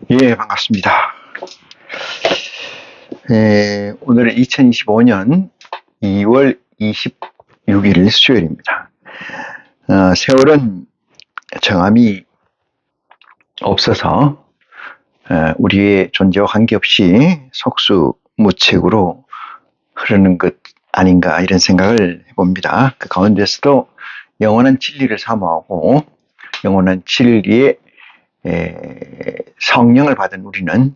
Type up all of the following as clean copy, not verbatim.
예, 반갑습니다. 오늘은 2025년 2월 26일 수요일입니다. 세월은 정함이 없어서 우리의 존재와 관계없이 속수무책으로 흐르는 것 아닌가 이런 생각을 해봅니다. 그 가운데서도 영원한 진리를 사모하고 영원한 진리의 성령을 받은 우리는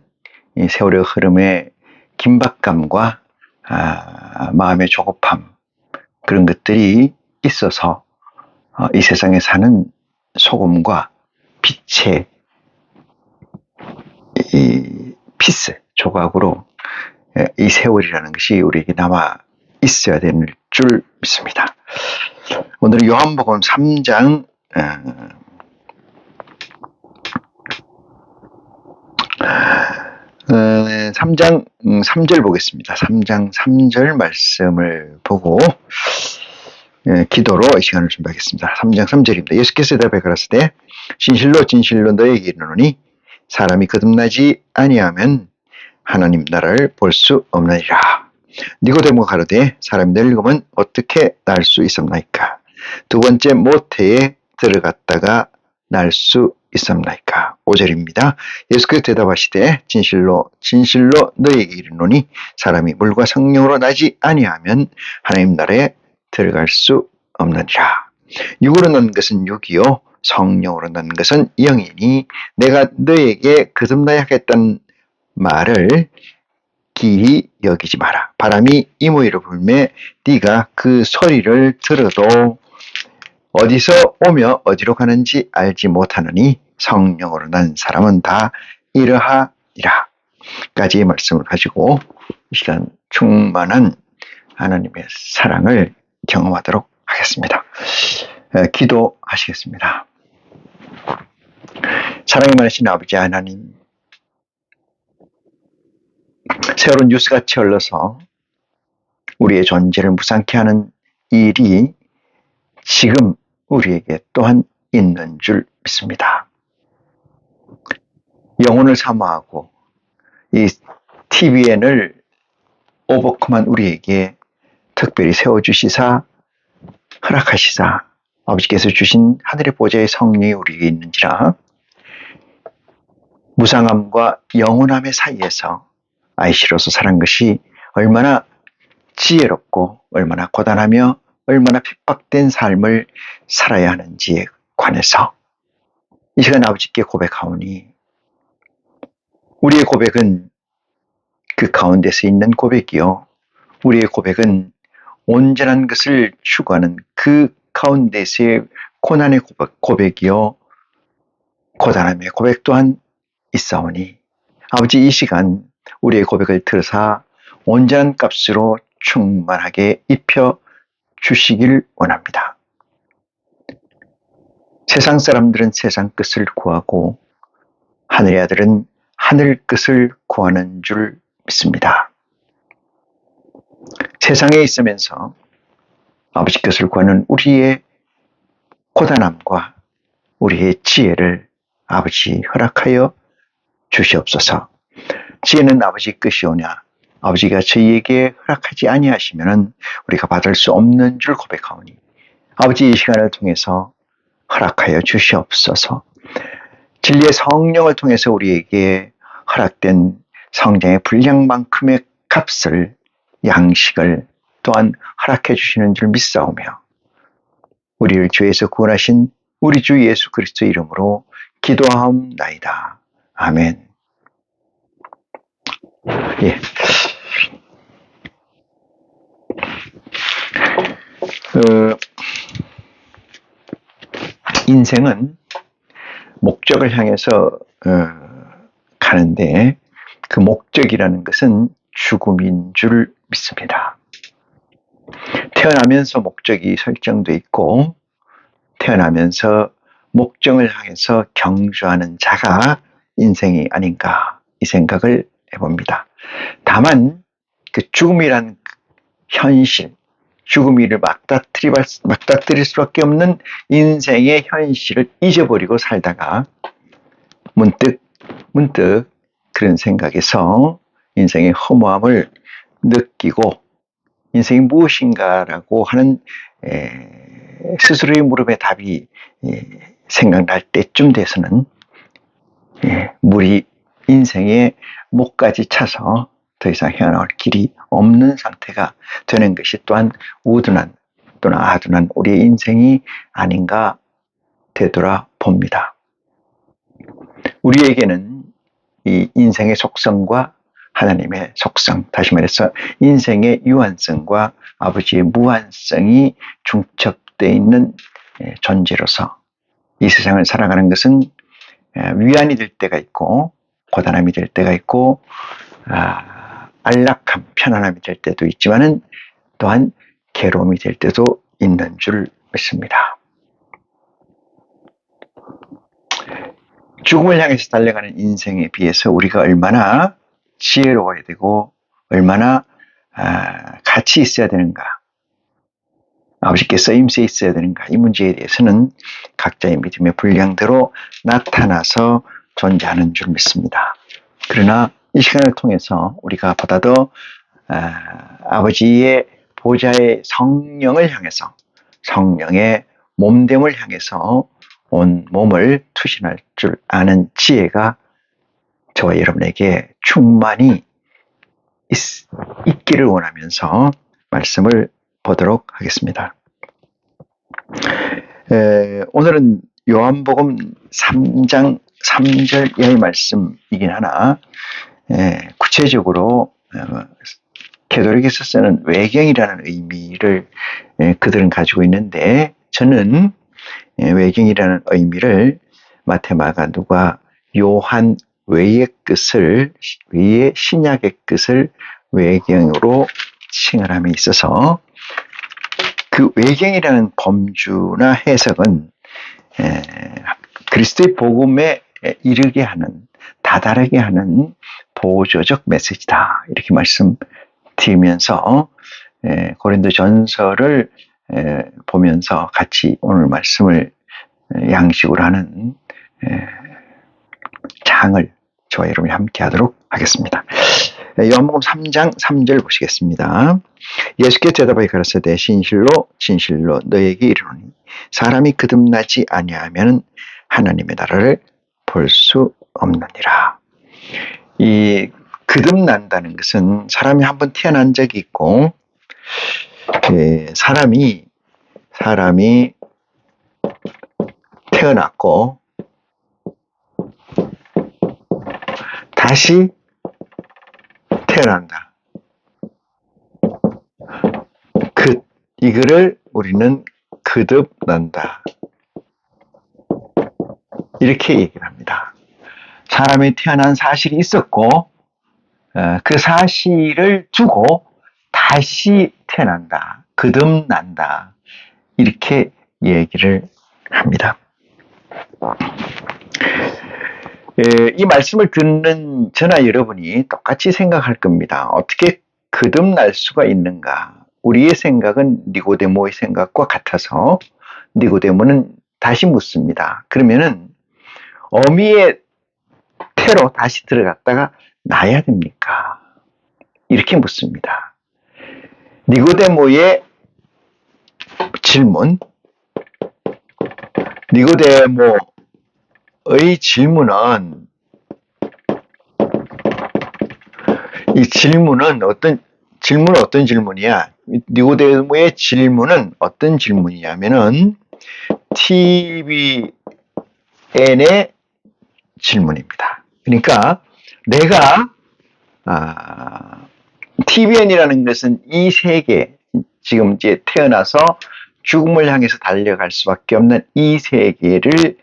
이 세월의 흐름에 긴박감과 마음의 조급함 그런 것들이 있어서 이 세상에 사는 소금과 빛의 이 피스 조각으로 이 세월이라는 것이 우리에게 남아 있어야 되는 줄 믿습니다. 오늘은 요한복음 3장 3장 3절 보겠습니다. 3장 3절 말씀을 보고 기도로 이 시간을 준비하겠습니다. 3장 3절입니다. 예수께서 대답해 가라사대 진실로 진실로 너에게 이르노니 사람이 거듭나지 아니하면 하나님 나라를 볼 수 없느니라. 니고데모가 가로되 사람이 늙으면 어떻게 날 수 있었나이까? 두 번째 모태에 들어갔다가 날 수 있었나이까? 5절입니다. 예수께서 대답하시되 진실로 진실로 너에게 이르노니 사람이 물과 성령으로 나지 아니하면 하나님 나라에 들어갈 수 없느니라. 육으로 난 것은 육이요 성령으로 난 것은 영이니 내가 너에게 거듭나야 하겠다는 말을 기이 여기지 마라. 바람이 이모이로 불매 네가 그 소리를 들어도 어디서 오며 어디로 가는지 알지 못하느니 성령으로 난 사람은 다 이러하니라. 까지의 말씀을 가지고 이 시간 충만한 하나님의 사랑을 경험하도록 하겠습니다. 기도하시겠습니다. 사랑이 많으신 아버지 하나님, 세월은 뉴스같이 흘러서 우리의 존재를 무상케 하는 일이 지금 우리에게 또한 있는 줄 믿습니다. 영혼을 사모하고 이 TVN을 오버컴한 우리에게 특별히 세워주시사 허락하시사 아버지께서 주신 하늘의 보좌의 성령이 우리에게 있는지라 무상함과 영원함의 사이에서 아이시로서 살은 것이 얼마나 지혜롭고 얼마나 고단하며 얼마나 핍박된 삶을 살아야 하는지에 관해서 이 시간 아버지께 고백하오니 우리의 고백은 그 가운데서 있는 고백이요 우리의 고백은 온전한 것을 추구하는 그 가운데서의 고난의 고백이요 고단함의 고백 또한 있사오니 아버지 이 시간 우리의 고백을 들으사 온전한 값으로 충만하게 입혀 주시길 원합니다. 세상 사람들은 세상 끝을 구하고 하늘의 아들은 하늘 끝을 구하는 줄 믿습니다. 세상에 있으면서 아버지 것을 구하는 우리의 고단함과 우리의 지혜를 아버지 허락하여 주시옵소서. 지혜는 아버지 것이오냐 아버지가 저희에게 허락하지 아니하시면 우리가 받을 수 없는 줄 고백하오니 아버지 이 시간을 통해서 허락하여 주시옵소서. 진리의 성령을 통해서 우리에게 허락된 성장의 분량만큼의 값을 양식을 또한 허락해 주시는 줄 믿사오며 우리를 죄에서 구원하신 우리 주 예수 그리스도 이름으로 기도하옵나이다. 아멘. 예. 인생은 목적을 향해서 가는데 그 목적이라는 것은 죽음인 줄 믿습니다. 태어나면서 목적이 설정돼 있고 태어나면서 목적을 향해서 경주하는 자가 인생이 아닌가 이 생각을 해봅니다. 다만 그 죽음이란 현실, 죽음이를 맞닥뜨릴 수밖에 없는 인생의 현실을 잊어버리고 살다가 문득 문득 그런 생각에서 인생의 허무함을 느끼고 인생이 무엇인가라고 하는 스스로의 물음에 답이 생각날 때쯤 돼서는 물이 인생의 목까지 차서 더 이상 헤어나올 길이 없는 상태가 되는 것이 또한 우둔한 또는 아둔한 우리의 인생이 아닌가 되돌아봅니다. 우리에게는 이 인생의 속성과 하나님의 속성, 다시 말해서 인생의 유한성과 아버지의 무한성이 중첩되어 있는 존재로서 이 세상을 살아가는 것은 위안이 될 때가 있고 고단함이 될 때가 있고 안락함, 편안함이 될 때도 있지만은 또한 괴로움이 될 때도 있는 줄 믿습니다. 죽음을 향해서 달려가는 인생에 비해서 우리가 얼마나 지혜로워야 되고 얼마나 가치 있어야 되는가, 아버지께 쓰임새 있어야 되는가, 이 문제에 대해서는 각자의 믿음의 분량대로 나타나서 존재하는 줄 믿습니다. 그러나 이 시간을 통해서 우리가 보다 더 아버지의 보좌의 성령을 향해서, 성령의 몸됨을 향해서 온 몸을 투신할 줄 아는 지혜가 저와 여러분에게 충만히 있기를 원하면서 말씀을 보도록 하겠습니다. 오늘은 요한복음 3장 3절 이하의 말씀이긴 하나 구체적으로 개도릭에서 쓰는 외경이라는 의미를 그들은 가지고 있는데, 저는 외경이라는 의미를 마태, 마가, 누가, 요한 외의 끝을, 외의 신약의 끝을 외경으로 칭언함에 있어서 그 외경이라는 범주나 해석은 그리스도의 복음에 이르게 하는, 다다르게 하는 보조적 메시지다, 이렇게 말씀드리면서 고린도 전서를 보면서 같이 오늘 말씀을 양식으로 하는 장을 저와 여러분이 함께 하도록 하겠습니다. 요한복음 3장 3절 보시겠습니다. 예수께서 대답하여 가라사대 진실로 진실로 너에게 이르노니 사람이 거듭나지 아니하면 하나님의 나라를 볼 수 없느니라. 이 거듭난다는 것은 사람이 한번 태어난 적이 있고 사람이 태어났고 다시 태어난다. 이거를 우리는 거듭난다, 이렇게 얘기를 합니다. 사람이 태어난 사실이 있었고 그 사실을 두고 다시 태어난다, 거듭난다, 이렇게 얘기를 합니다. 이 말씀을 듣는 저나 여러분이 똑같이 생각할 겁니다. 어떻게 거듭날 수가 있는가? 우리의 생각은 니고데모의 생각과 같아서 니고데모는 다시 묻습니다. 그러면은 어미의 태로 다시 들어갔다가 나야 됩니까? 이렇게 묻습니다. 니고데모의 질문, 니고데모의 질문은, 이 질문은 어떤 질문이야? 니고데모의 질문은 어떤 질문이냐면은 TVN의 질문입니다. 그러니까 내가 TVN이라는 것은 이 세계, 지금 이제 태어나서 죽음을 향해서 달려갈 수밖에 없는 이 세계를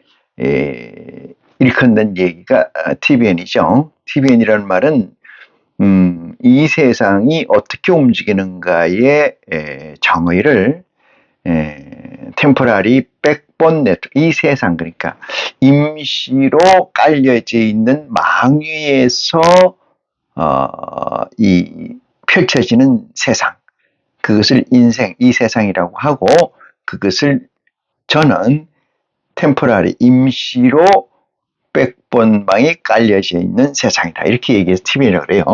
일컫는 얘기가 TVN이죠. TVN이라는 말은 이 세상이 어떻게 움직이는가의 정의를 템포라리 백본 네트워크, 이 세상, 그러니까 임시로 깔려져 있는 망 위에서 이 펼쳐지는 세상, 그것을 인생, 이 세상이라고 하고, 그것을 저는 템포라리, 임시로 벽본방이 깔려져 있는 세상이다. 이렇게 얘기해서 TVN이라고 그래요.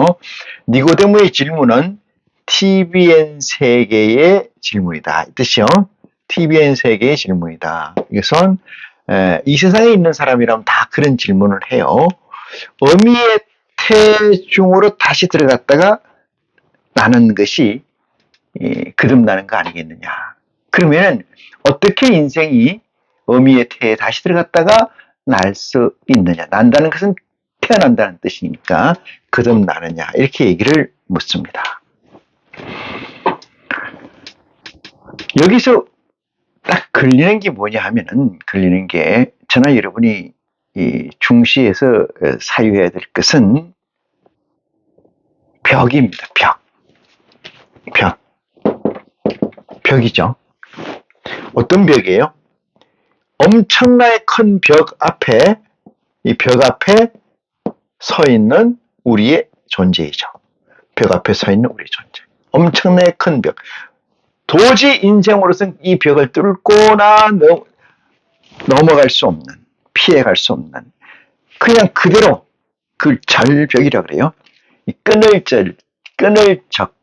니고데모의 질문은 TVN 세계의 질문이다. 이 뜻이요. TVN 세계의 질문이다. 이것은 이 세상에 있는 사람이라면 다 그런 질문을 해요. 어미의 태중으로 다시 들어갔다가 나는 것이 거듭나는 거 아니겠느냐. 그러면 어떻게 인생이 어미의 태에 다시 들어갔다가 날 수 있느냐. 난다는 것은 태어난다는 뜻이니까 거듭나느냐. 이렇게 얘기를 묻습니다. 여기서 딱 걸리는 게 뭐냐 하면은, 걸리는 게 저나 여러분이 중시에서 사유해야 될 것은 벽입니다. 벽이죠. 어떤 벽이에요? 엄청나게 큰 벽 앞에, 이 벽 앞에 서 있는 우리의 존재이죠. 벽 앞에 서 있는 우리의 존재. 엄청나게 큰 벽. 도저히 인생으로서는 이 벽을 뚫거나 넘어갈 수 없는, 피해갈 수 없는, 그냥 그대로 그 절벽이라고 그래요. 이 끊을 적,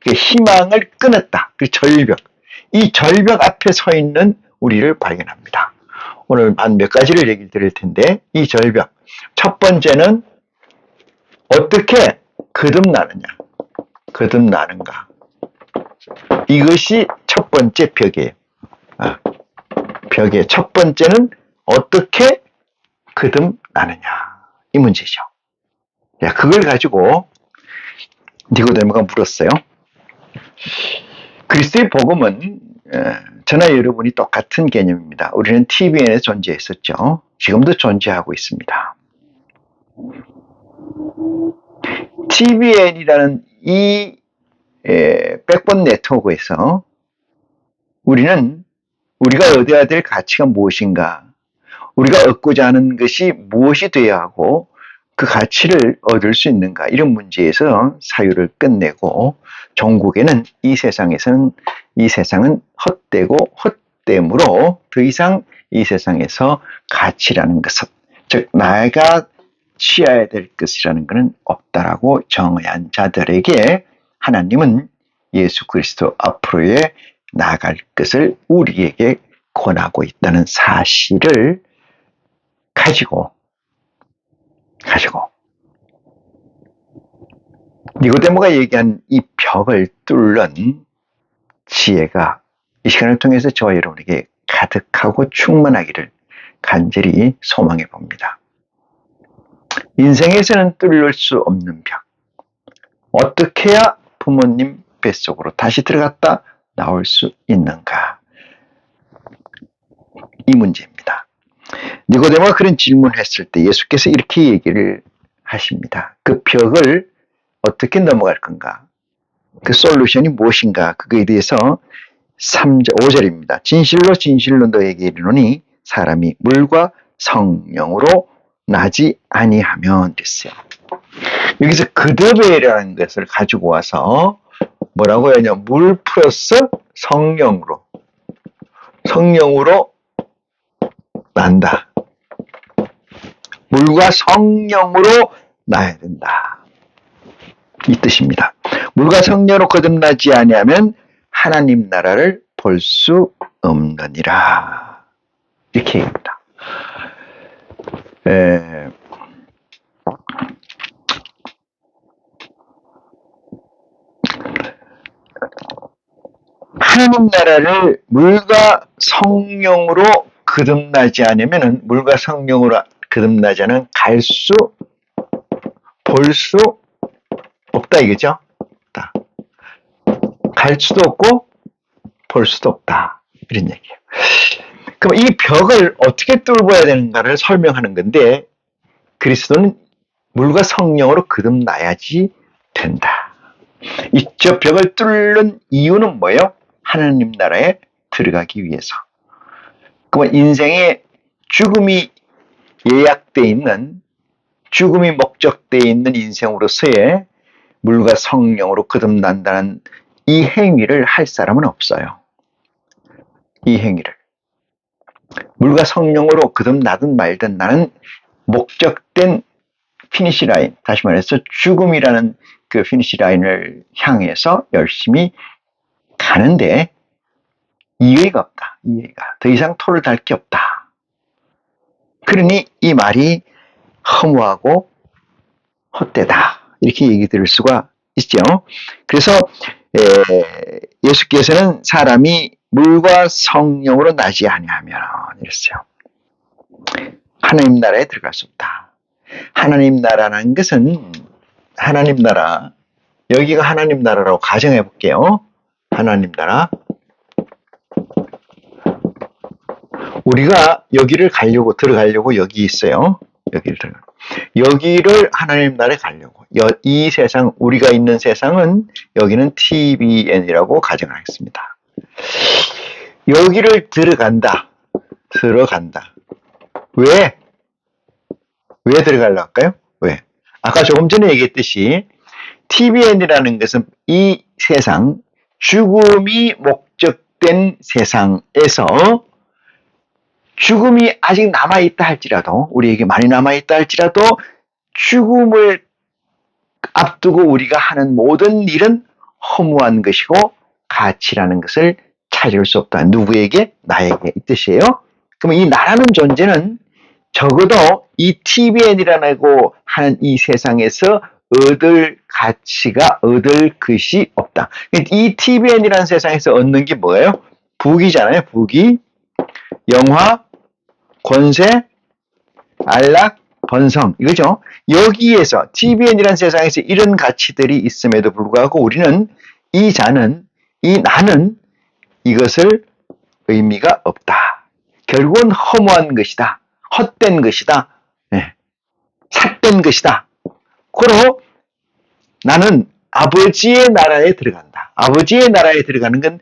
희망을 끊었다. 그 절벽. 이 절벽 앞에 서 있는 우리를 발견합니다. 오늘 한 몇 가지를 얘기를 드릴 텐데, 이 절벽. 첫 번째는 어떻게 거듭나느냐. 거듭나는가. 이것이 첫 번째 벽이에요. 벽의 첫 번째는 어떻게 거듭나느냐. 이 문제죠. 그걸 가지고 니고데모가 물었어요. 그리스도의 복음은 저나 여러분이 똑같은 개념입니다. 우리는 TVN에 존재했었죠. 지금도 존재하고 있습니다. TVN이라는 이 백본 네트워크에서 우리가 얻어야 될 가치가 무엇인가, 우리가 얻고자 하는 것이 무엇이 되어야 하고 그 가치를 얻을 수 있는가, 이런 문제에서 사유를 끝내고, 종국에는 이 세상은 헛되고 헛됨으로 더 이상 이 세상에서 가치라는 것은, 즉 나가 취해야 될 것이라는 것은 없다라고 정의한 자들에게 하나님은 예수 그리스도 앞으로의 나아갈 것을 우리에게 권하고 있다는 사실을 가지고 니고데모가 얘기한 이 벽을 뚫는 지혜가 이 시간을 통해서 저와 여러분에게 가득하고 충만하기를 간절히 소망해 봅니다. 인생에서는 뚫을 수 없는 벽. 어떻게 해야 부모님 뱃속으로 다시 들어갔다 나올 수 있는가? 이 문제입니다. 니고데모가 그런 질문을 했을 때 예수께서 이렇게 얘기를 하십니다. 그 벽을 어떻게 넘어갈 건가? 그 솔루션이 무엇인가? 그거에 대해서 5절입니다. 진실로 너에게 이르노니 사람이 물과 성령으로 나지 아니하면 됐어요. 여기서 그드베라는 것을 가지고 와서 뭐라고 하냐? 물 플러스 성령으로 난다. 물과 성령으로 나야 된다. 이 뜻입니다. 물과 성령으로 거듭나지 아니하면 하나님 나라를 볼 수 없느니라. 이렇게 얘기합니다. 하나님 나라를 물과 성령으로 거듭나지 않으면, 물과 성령으로 거듭나지 않으면 볼 수 없다 이거죠. 갈 수도 없고 볼 수도 없다, 이런 얘기예요. 그럼 이 벽을 어떻게 뚫어야 되는가를 설명하는 건데, 그리스도는 물과 성령으로 거듭나야지 된다. 저 벽을 뚫는 이유는 뭐예요? 하나님 나라에 들어가기 위해서. 그럼 인생에 죽음이 예약되어 있는, 죽음이 목적되어 있는 인생으로서의 물과 성령으로 거듭난다는 이 행위를 할 사람은 없어요. 이 행위를. 물과 성령으로 거듭나든 말든 나는 목적된 피니시 라인, 다시 말해서 죽음이라는 그 피니시 라인을 향해서 열심히 가는데 이의가 없다. 이의가. 더 이상 토를 달 게 없다. 그러니 이 말이 허무하고 헛되다. 이렇게 얘기 들을 수가 있죠. 그래서 예수께서는 사람이 물과 성령으로 나지 아니하면 이랬어요. 하나님 나라에 들어갈 수 없다. 하나님 나라라는 것은 하나님 나라, 여기가 하나님 나라라고 가정해 볼게요. 하나님 나라. 우리가 여기를 들어가려고 여기 있어요. 여기를 하나님 나라에 가려고. 이 세상, 우리가 있는 세상은 여기는 TBN이라고 가정하겠습니다. 여기를 들어간다. 왜? 왜 들어가려고 할까요? 왜? 아까 조금 전에 얘기했듯이 TBN이라는 것은 이 세상, 죽음이 목적된 세상에서 죽음이 아직 남아있다 할지라도, 우리에게 많이 남아있다 할지라도 죽음을 앞두고 우리가 하는 모든 일은 허무한 것이고 가치라는 것을 찾을 수 없다. 누구에게? 나에게. 이 뜻이에요. 그러면 이 나라는 존재는 적어도 이 TBN이라고 하는 이 세상에서 얻을 가치가, 얻을 것이 없다. 이 TBN이라는 세상에서 얻는 게 뭐예요? 부귀잖아요. 부귀, 영화, 권세, 안락, 번성, 이거죠. 여기에서 TBN이라는 세상에서 이런 가치들이 있음에도 불구하고 우리는 이 나는 이것을 의미가 없다. 결국은 허무한 것이다. 헛된 것이다. 삿된 것이다. 그러고 나는 아버지의 나라에 들어간다. 아버지의 나라에 들어가는 건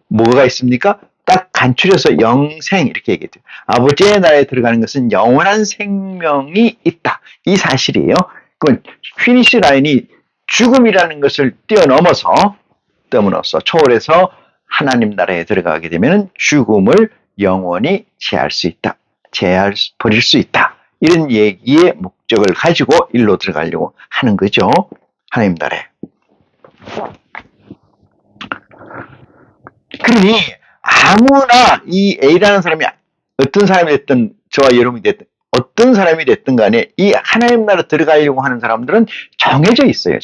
뭐가 있습니까? 딱 간추려서 영생 이렇게 얘기해요. 아버지의 나라에 들어가는 것은 영원한 생명이 있다. 이 사실이에요. 그 피니시 라인이 죽음이라는 것을 뛰어넘어서 초월해서 하나님 나라에 들어가게 되면 죽음을 영원히 버릴 수 있다. 이런 얘기의 목적을 가지고 일로 들어가려고 하는 거죠. 하나님 나라에. 그러니 아무나 이 A라는 사람이 어떤 사람이 됐든 저와 여러분이 됐든 어떤 사람이 됐든 간에 이 하나님 나라 들어가려고 하는 사람들은 정해져 있어요.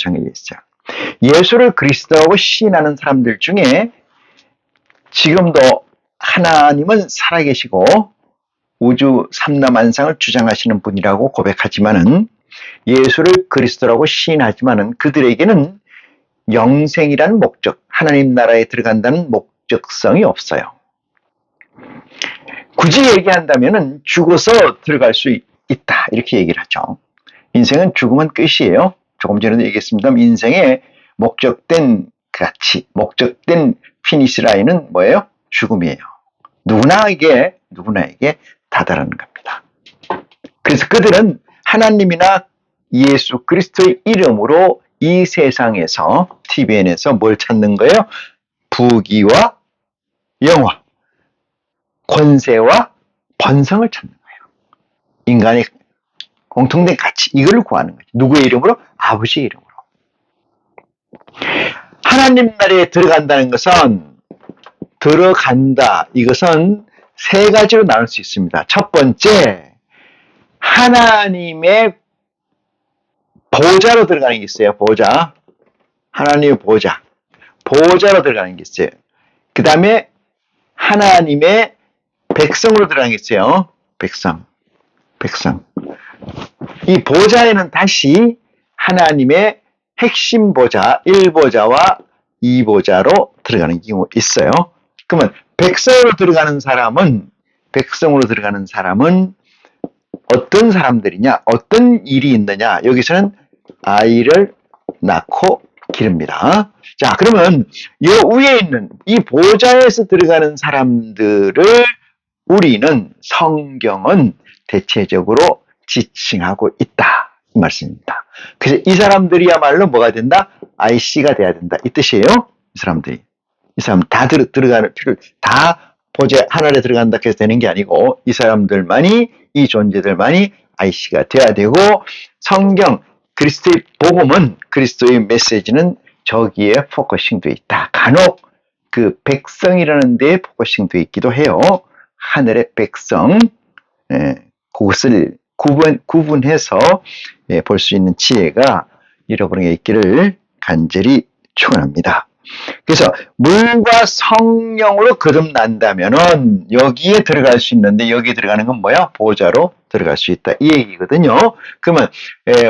예수를 그리스도라고 시인하는 사람들 중에 지금도 하나님은 살아계시고 우주 삼라만상을 주장하시는 분이라고 고백하지만은 예수를 그리스도라고 시인하지만은 그들에게는 영생이라는 목적, 하나님 나라에 들어간다는 목적성이 없어요. 굳이 얘기한다면은 죽어서 들어갈 수 있다 이렇게 얘기를 하죠. 인생은 죽으면 끝이에요. 조금 전에도 얘기했습니다만 인생의 목적된 가치, 목적된 피니시 라인은 뭐예요? 죽음이에요. 누구나에게 다다르는 겁니다. 그래서 그들은 하나님이나 예수 그리스도의 이름으로 이 세상에서 TBN에서 뭘 찾는 거예요? 부귀와 영화, 권세와 번성을 찾는 거예요. 인간의 공통된 가치, 이걸 구하는 거죠. 누구의 이름으로? 아버지의 이름으로. 하나님 나라에 들어간다는 것은 이것은 세 가지로 나눌 수 있습니다. 첫 번째, 하나님의 보좌로 들어가는 게 있어요. 보좌. 하나님의 보좌로 들어가는 게 있어요. 그 다음에 하나님의 백성으로 들어가는 게 있어요. 백성. 이 보좌에는 다시 하나님의 핵심 보좌, 1보좌와 2보좌로 들어가는 경우 있어요. 그러면 백성으로 들어가는 사람은 어떤 사람들이냐, 어떤 일이 있느냐, 여기서는 아이를 낳고 기릅니다. 자, 그러면 이 위에 있는 이 보좌에서 들어가는 사람들을 우리는 성경은 대체적으로 지칭하고 있다. 이 말씀입니다. 그래서 이 사람들이야말로 뭐가 된다? IC가 돼야 된다. 이 뜻이에요. 이 사람 다 들어가는 필요, 다 보좌 하늘에 들어간다 해서 되는 게 아니고 이 사람들만이, 이 존재들만이 IC가 되어야 되고, 성경, 그리스도의 복음은, 그리스도의 메시지는 저기에 포커싱 되어 있다. 간혹 그 백성이라는 데에 포커싱 되어 있기도 해요. 하늘의 백성, 그것을 구분해서 볼 수 있는 지혜가 여러분에게 있기를 간절히 축원합니다. 그래서 물과 성령으로 거듭난다면은 여기에 들어갈 수 있는데, 여기에 들어가는 건 뭐야? 보좌로 들어갈 수 있다, 이 얘기거든요. 그러면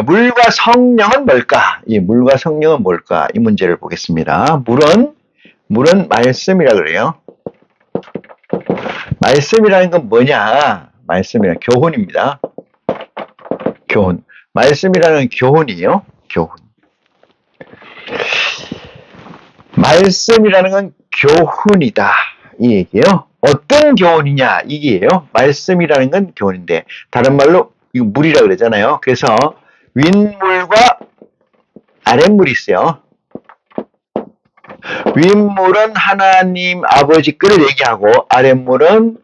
물과 성령은 뭘까? 이 물과 성령은 뭘까? 이 문제를 보겠습니다. 물은 말씀이라 그래요. 말씀이라는 건 뭐냐? 말씀이란 교훈입니다. 교훈. 말씀이라는 교훈이에요. 교훈. 말씀이라는 건 교훈이다, 이 얘기예요. 어떤 교훈이냐, 이게요. 말씀이라는 건 교훈인데, 다른 말로 이거 물이라 그러잖아요. 그래서 윗물과 아랫물이 있어요. 윗물은 하나님 아버지 것을 얘기하고, 아랫물은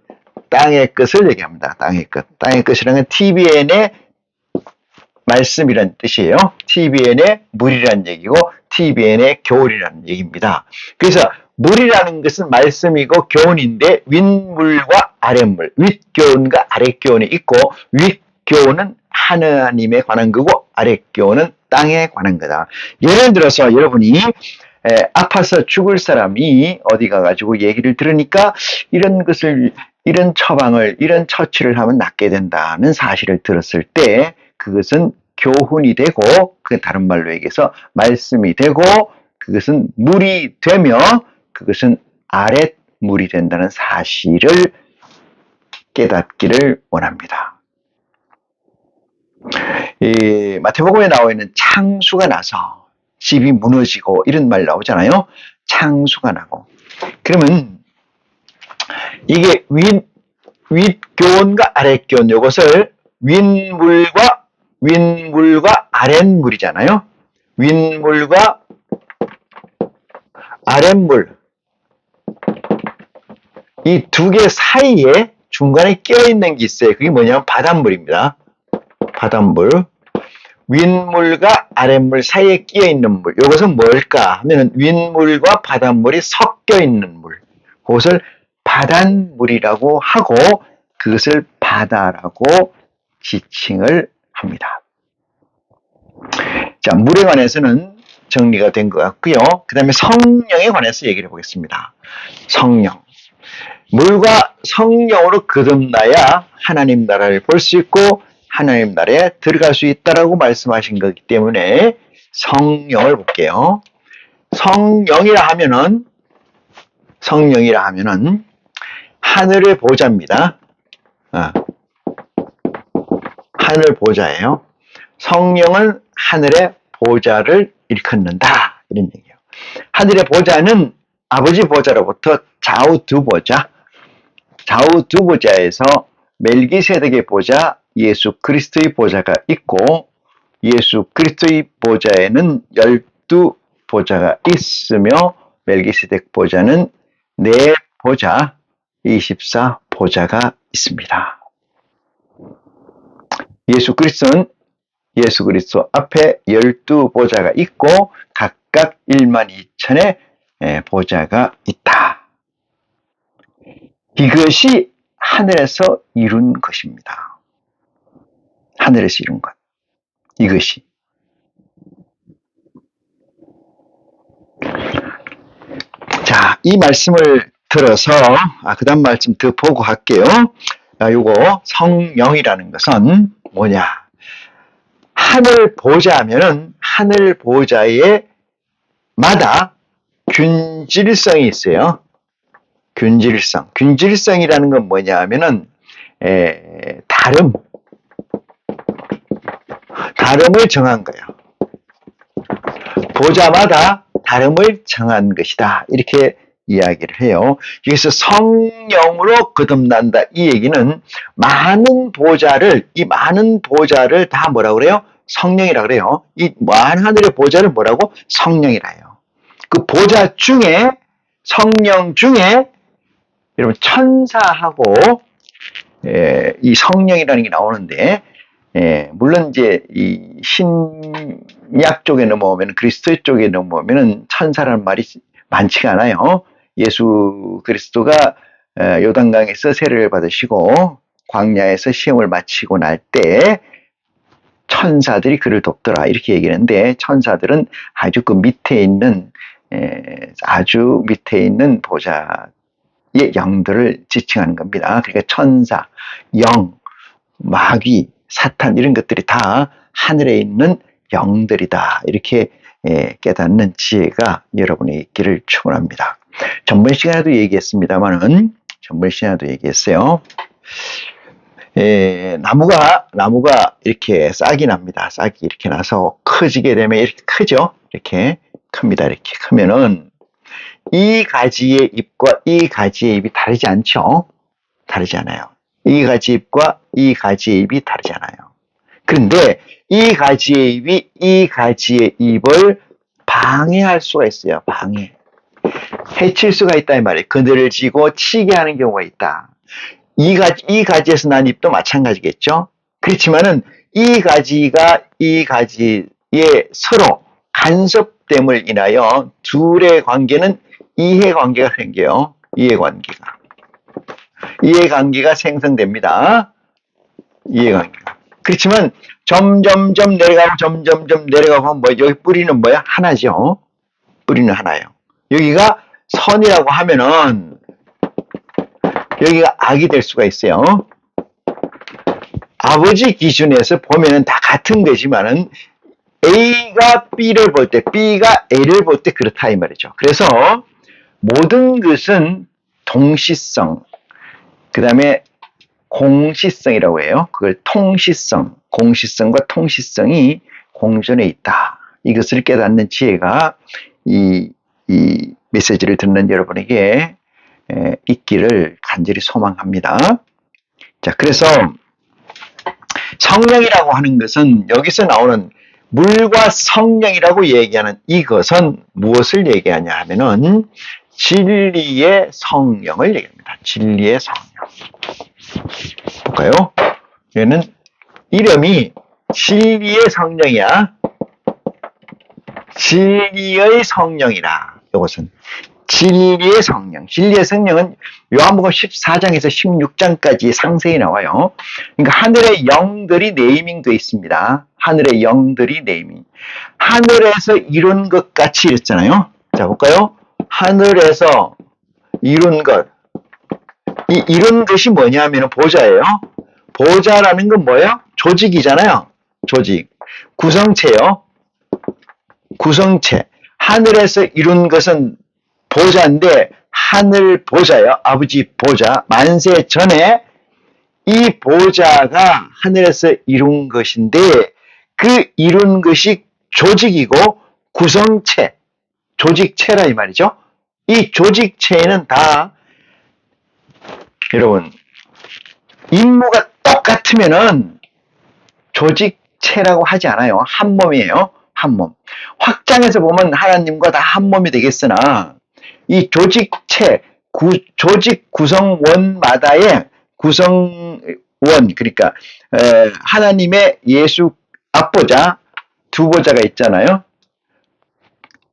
땅의 것을 얘기합니다. 땅의 것. 땅의 것이라는 건 TBN의 말씀이란 뜻이에요. TBN의 물이라는 얘기고, TBN의 교훈이라는 얘기입니다. 그래서 물이라는 것은 말씀이고 교훈인데, 윗물과 아랫물, 윗교훈과 아랫교훈이 있고, 윗교훈은 하나님에 관한 거고, 아랫교훈은 땅에 관한 거다. 예를 들어서 여러분이 아파서 죽을 사람이 어디 가가지고 얘기를 들으니까 이런 처방을, 이런 처치를 하면 낫게 된다는 사실을 들었을 때, 그것은 교훈이 되고, 그 다른 말로 얘기해서 말씀이 되고, 그것은 물이 되며, 그것은 아랫물이 된다는 사실을 깨닫기를 원합니다. 이 마태복음에 나와 있는 창수가 나서 집이 무너지고 이런 말 나오잖아요. 창수가 나고. 그러면 이게 윗교훈과 아랫교훈, 이것을 윗물과 아랫물이잖아요. 윗물과 아랫물, 이 두 개 사이에 중간에 껴있는 게 있어요. 그게 뭐냐면 바닷물입니다. 바닷물. 윗물과 아랫물 사이에 끼어있는 물. 이것은 뭘까 하면은 윗물과 바닷물이 섞여있는 물. 그것을 바닷물이라고 하고, 그것을 바다라고 지칭을 합니다. 자, 물에 관해서는 정리가 된 것 같고요. 그 다음에 성령에 관해서 얘기를 해보겠습니다. 성령. 물과 성령으로 거듭나야 하나님 나라를 볼 수 있고, 하나님 나라에 들어갈 수 있다라고 말씀하신 거기 때문에 성령을 볼게요. 성령이라 하면은 하늘의 보좌입니다. 하늘 보좌예요. 성령은 하늘의 보좌를 일컫는다, 이런 얘기예요. 하늘의 보좌는 아버지 보좌로부터 좌우 두 보좌에서 멜기세덱의 보좌, 예수 그리스도의 보좌가 있고, 예수 그리스도의 보좌에는 12보좌가 있으며, 멜기세덱 보좌는 4보좌, 24보좌가 있습니다. 예수 그리스도 앞에 12보좌가 있고, 각각 12,000의 보좌가 있다. 이것이 하늘에서 이룬 것입니다. 하늘에서 이룬 것. 이것이. 자, 이 말씀을 들어서, 그 다음 말씀 더 보고 할게요. 요거, 성령이라는 것은 뭐냐? 하늘 보좌 하면은, 하늘 보좌에 마다 균질성이 있어요. 균질성. 균질성이라는 건 뭐냐 하면은, 다름을 정한 거예요. 보좌마다 다름을 정한 것이다, 이렇게 이야기를 해요. 그래서 성령으로 거듭난다, 이 얘기는 많은 보좌를 다 뭐라고 그래요? 성령이라 그래요. 이 많은 하늘의 보좌를 뭐라고? 성령이라 해요. 그 보좌 중에, 성령 중에 여러분 천사하고 이 성령이라는 게 나오는데, 물론 이제 이 신약 쪽에 넘어오면, 그리스도 쪽에 넘어오면은 천사라는 말이 많지가 않아요. 예수 그리스도가 요단강에서 세례를 받으시고 광야에서 시험을 마치고 날 때 천사들이 그를 돕더라 이렇게 얘기하는데, 천사들은 아주 그 밑에 있는 아주 밑에 있는 보좌의 영들을 지칭하는 겁니다. 그러니까 천사, 영, 마귀, 사탄 이런 것들이 다 하늘에 있는 영들이다 이렇게 깨닫는 지혜가 여러분의 있기를 축원합니다. 전번 시간에도 얘기했습니다만은, 전번 시간에도 얘기했어요. 나무가 이렇게 싹이 납니다. 싹이 이렇게 나서 커지게 되면 이렇게 크죠. 이렇게 큽니다. 이렇게 크면은 이 가지의 잎과 이 가지의 잎이 다르지 않죠? 다르지 않아요. 이 가지 잎과 이 가지의 잎이 다르지 않아요. 그런데 이 가지의 잎이 이 가지의 잎을 방해할 수가 있어요. 방해. 해칠 수가 있다 이 말이에요. 그늘을 지고 치게 하는 경우가 있다. 이 가지에서 난 잎도 마찬가지겠죠. 그렇지만은 이 가지가 이 가지에 서로 간섭됨을 인하여 둘의 관계는 이해관계가 생겨요. 이해관계가 생성됩니다. 이해관계가. 그렇지만 점점점 내려가고 뭐 여기 뿌리는 뭐야? 하나죠. 뿌리는 하나예요. 여기가 선이라고 하면은 여기가 악이 될 수가 있어요. 아버지 기준에서 보면은 다 같은 거지만은 A가 B를 볼 때, B가 A를 볼 때 그렇다 이 말이죠. 그래서 모든 것은 동시성, 그 다음에 공시성이라고 해요. 그걸 통시성, 공시성과 통시성이 공존해 있다. 이것을 깨닫는 지혜가 이 메시지를 듣는 여러분에게 있기를 간절히 소망합니다. 자, 그래서 성령이라고 하는 것은, 여기서 나오는 물과 성령이라고 얘기하는 이것은 무엇을 얘기하냐 하면은 진리의 성령을 얘기합니다. 진리의 성령. 볼까요? 얘는 이름이 진리의 성령이야. 진리의 성령이라. 이것은 진리의 성령. 진리의 성령은 요한복음 14장에서 16장까지 상세히 나와요. 그러니까 하늘의 영들이 네이밍되어 있습니다. 하늘의 영들이 네이밍. 하늘에서 이룬 것 같이 이랬잖아요. 자, 볼까요? 하늘에서 이룬 것. 이 이룬 것이 뭐냐면 보좌예요. 보좌라는 건 뭐예요? 조직이잖아요. 조직. 구성체요. 구성체. 하늘에서 이룬 것은 보좌인데, 하늘 보좌요. 아버지 보좌. 만세 전에 이 보좌가 하늘에서 이룬 것인데, 그 이룬 것이 조직이고 구성체, 조직체라 이 말이죠. 이 조직체에는 다 여러분 임무가 똑같으면은 조직체라고 하지 않아요. 한 몸이에요. 한 몸. 확장해서 보면 하나님과 다 한 몸이 되겠으나, 이 조직체, 조직 구성원마다의 구성원, 그러니까 하나님의 예수 앞보좌, 두 보좌가 있잖아요.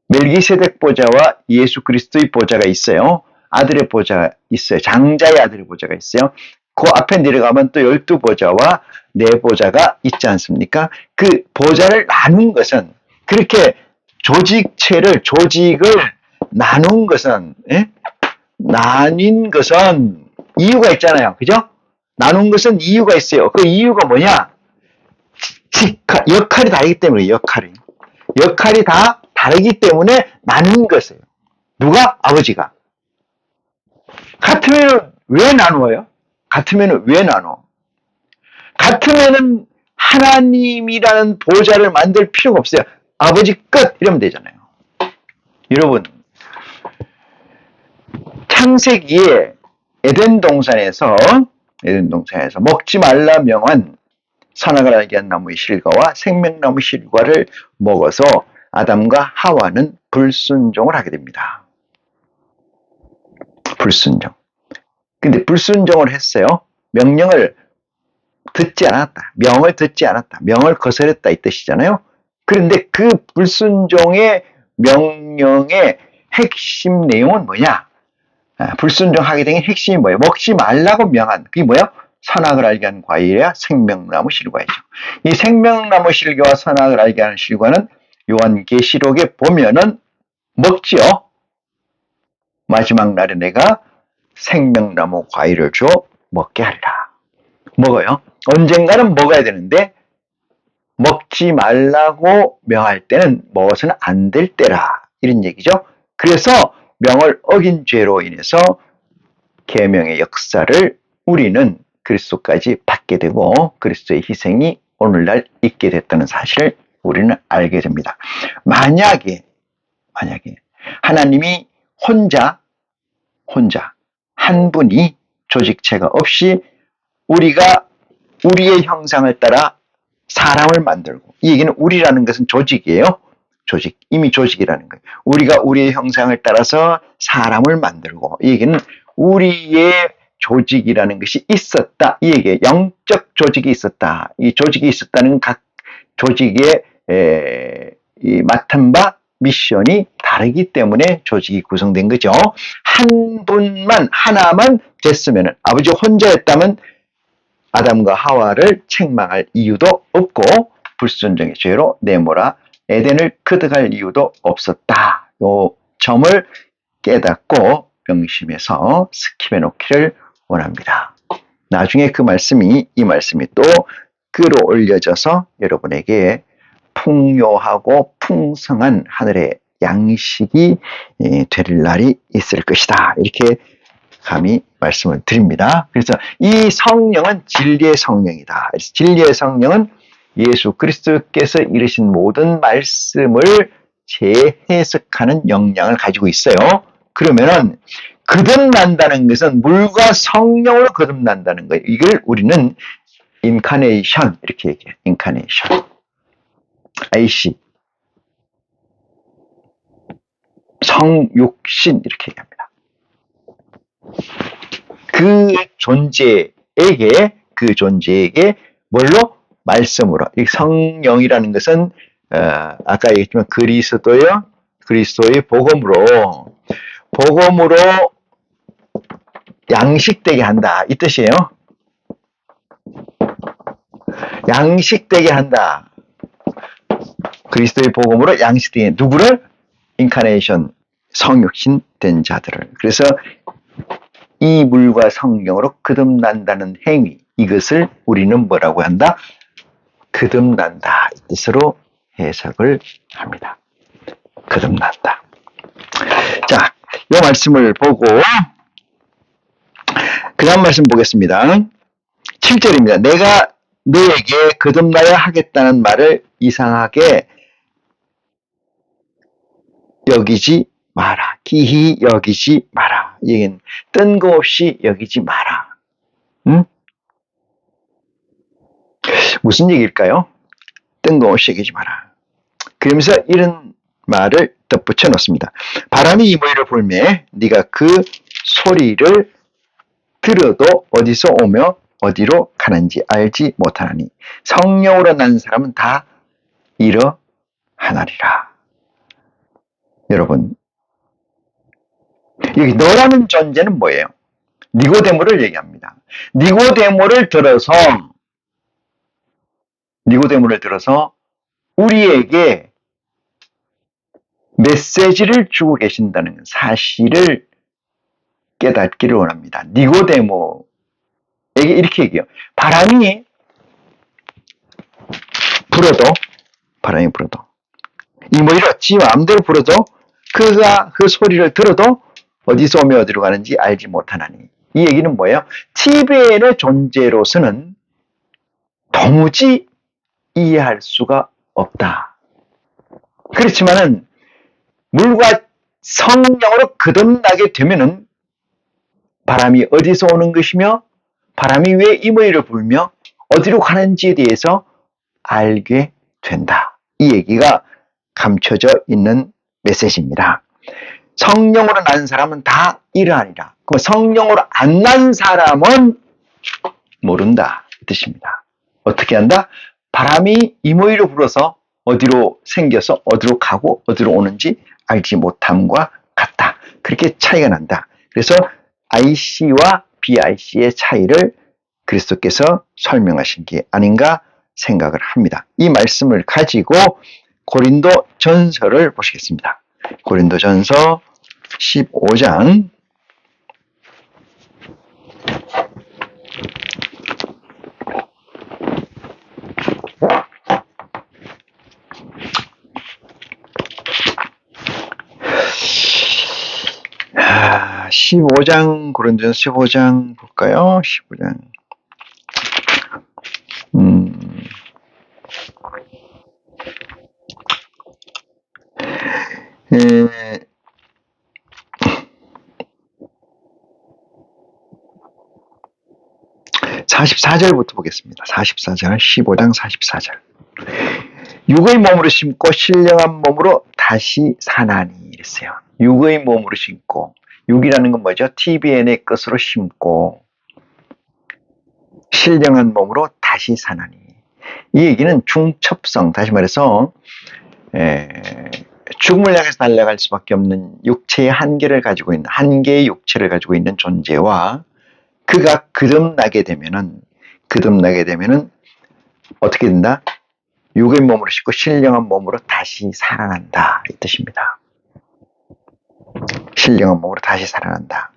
멜기세덱 보좌와 예수 그리스도의 보좌가 있어요. 아들의 보좌가 있어요. 장자의 아들의 보좌가 있어요. 그 앞에 내려가면 또 12보좌와 4보좌가 있지 않습니까? 그 보좌를 나눈 것은, 그렇게 조직을 나눈 것은, 나뉜 것은 이유가 있잖아요. 그죠? 나눈 것은 이유가 있어요. 그 이유가 뭐냐? 역할이 다르기 때문에, 역할이 다 다르기 때문에 나눈 것이에요. 누가? 아버지가. 같으면 왜 나누어요? 같으면 왜 나눠? 같으면은 하나님이라는 보좌를 만들 필요가 없어요. 아버지 끝! 이러면 되잖아요. 여러분, 창세기에 에덴 동산에서 먹지 말라 명한 선악을 알게 한 나무의 실과와 생명나무 실과를 먹어서 아담과 하와는 불순종을 하게 됩니다. 불순종. 근데 불순종을 했어요. 명령을 듣지 않았다. 명을 듣지 않았다. 명을 거스렸다 이 뜻이잖아요. 그런데 그 불순종의 명령의 핵심 내용은 뭐냐? 불순종하게 된 핵심이 뭐예요? 먹지 말라고 명한 그게 뭐예요? 선악을 알게 하는 과일이야 생명나무 실과이죠. 이 생명나무 실과와 선악을 알게 하는 실과는 요한계시록에 보면은 먹지요. 마지막 날에 내가 생명나무 과일을 줘 먹게 하리라. 먹어요. 언젠가는 먹어야 되는데 먹지 말라고 명할 때는 먹어서는 안 될 때라 이런 얘기죠. 그래서 명을 어긴 죄로 인해서 계명의 역사를 우리는 그리스도까지 받게 되고 그리스도의 희생이 오늘날 있게 됐다는 사실을 우리는 알게 됩니다. 만약에 하나님이 혼자 한 분이 조직체가 없이 우리가 우리의 형상을 따라 사람을 만들고 이 얘기는 우리라는 것은 조직이에요. 조직, 이미 조직이라는 거예요. 우리가 우리의 형상을 따라서 사람을 만들고 이 얘기는 우리의 조직이라는 것이 있었다. 이 얘기예요. 영적 조직이 있었다. 이 조직이 있었다는 각 조직의 이 맡은 바 미션이 다르기 때문에 조직이 구성된 거죠. 한 분만 하나만 됐으면 아버지 혼자였다면 아담과 하와를 책망할 이유도 없고 불순종의 죄로 내몰아 에덴을 거듭할 이유도 없었다. 이 점을 깨닫고 명심해서 스킵해 놓기를 원합니다. 나중에 이 말씀이 또 끌어올려져서 여러분에게 풍요하고 풍성한 하늘의 양식이 될 날이 있을 것이다. 이렇게 감히 말씀을 드립니다. 그래서 이 성령은 진리의 성령이다. 진리의 성령은 예수 그리스도께서 이르신 모든 말씀을 재해석하는 역량을 가지고 있어요. 그러면은 거듭난다는 것은 물과 성령으로 거듭난다는 거예요. 이걸 우리는 인카네이션 이렇게 얘기해요. 인카네이션. IC. 성육신 이렇게 얘기합니다. 그 존재에게 뭘로? 말씀으로. 이 성령이라는 것은 아까 얘기했지만 그리스도의 복음으로 양식되게 한다 이 뜻이에요. 양식되게 한다. 그리스도의 복음으로 양식되게 누구를? 인카네이션 성육신 된 자들을. 그래서 이 물과 성령으로 거듭난다는 행위 이것을 우리는 뭐라고 한다? 거듭난다 이 뜻으로 해석을 합니다. 거듭난다. 자, 이 말씀을 보고 그 다음 말씀 보겠습니다. 7절입니다. 내가 너에게 거듭나야 하겠다는 말을 이상하게 여기지 마라. 기히 여기지 마라. 이건 뜬금없이 여기지 마라. 무슨 얘기일까요? 뜬금없이 여기지 마라. 그러면서 이런 말을 덧붙여 놓습니다. 바람이 이 모이를 불매 네가 그 소리를 들어도 어디서 오며 어디로 가는지 알지 못하나니 성령으로 난 사람은 다 이러하나리라. 여러분, 여기 너라는 존재는 뭐예요? 니고데모를 얘기합니다. 니고데모를 들어서 우리에게 메시지를 주고 계신다는 사실을 깨닫기를 원합니다. 니고데모에게 이렇게 얘기해요. 바람이 불어도 이 머리를 지 마음대로 불어도 그가 그 소리를 들어도 어디서 오며 어디로 가는지 알지 못하나니. 이 얘기는 뭐예요? 티베의 존재로서는 도무지 이해할 수가 없다. 그렇지만은 물과 성령으로 거듭나게 되면은 바람이 어디서 오는 것이며 바람이 왜 이 머리를 불며 어디로 가는지에 대해서 알게 된다. 이 얘기가 감춰져 있는 메시지입니다. 성령으로 난 사람은 다 이러하니라. 그럼 성령으로 안 난 사람은 모른다 이 뜻입니다. 어떻게 한다? 바람이 임의로 불어서 어디로 생겨서 어디로 가고 어디로 오는지 알지 못함과 같다. 그렇게 차이가 난다. 그래서 IC와 BIC의 차이를 그리스도께서 설명하신 게 아닌가 생각을 합니다. 이 말씀을 가지고 고린도 전서를 보시겠습니다. 고린도 전서 15장 15장 고린도전서 15장 볼까요? 15장 에, 44절부터 보겠습니다. 44절, 15장 44절. 육의 몸으로 심고 신령한 몸으로 다시 사나니 이랬어요. 육의 몸으로 심고, 육이라는 건 뭐죠? TBN의 것으로 심고 신령한 몸으로 다시 사나니. 이 얘기는 중첩성, 다시 말해서 죽음을 향해서 달려갈 수밖에 없는 육체의 한계를 가지고 있는, 한계의 육체를 가지고 있는 존재와 그가 거듭나게 되면은 어떻게 된다? 육의 몸으로 싣고 신령한 몸으로 다시 살아난다 이 뜻입니다. 신령한 몸으로 다시 살아난다.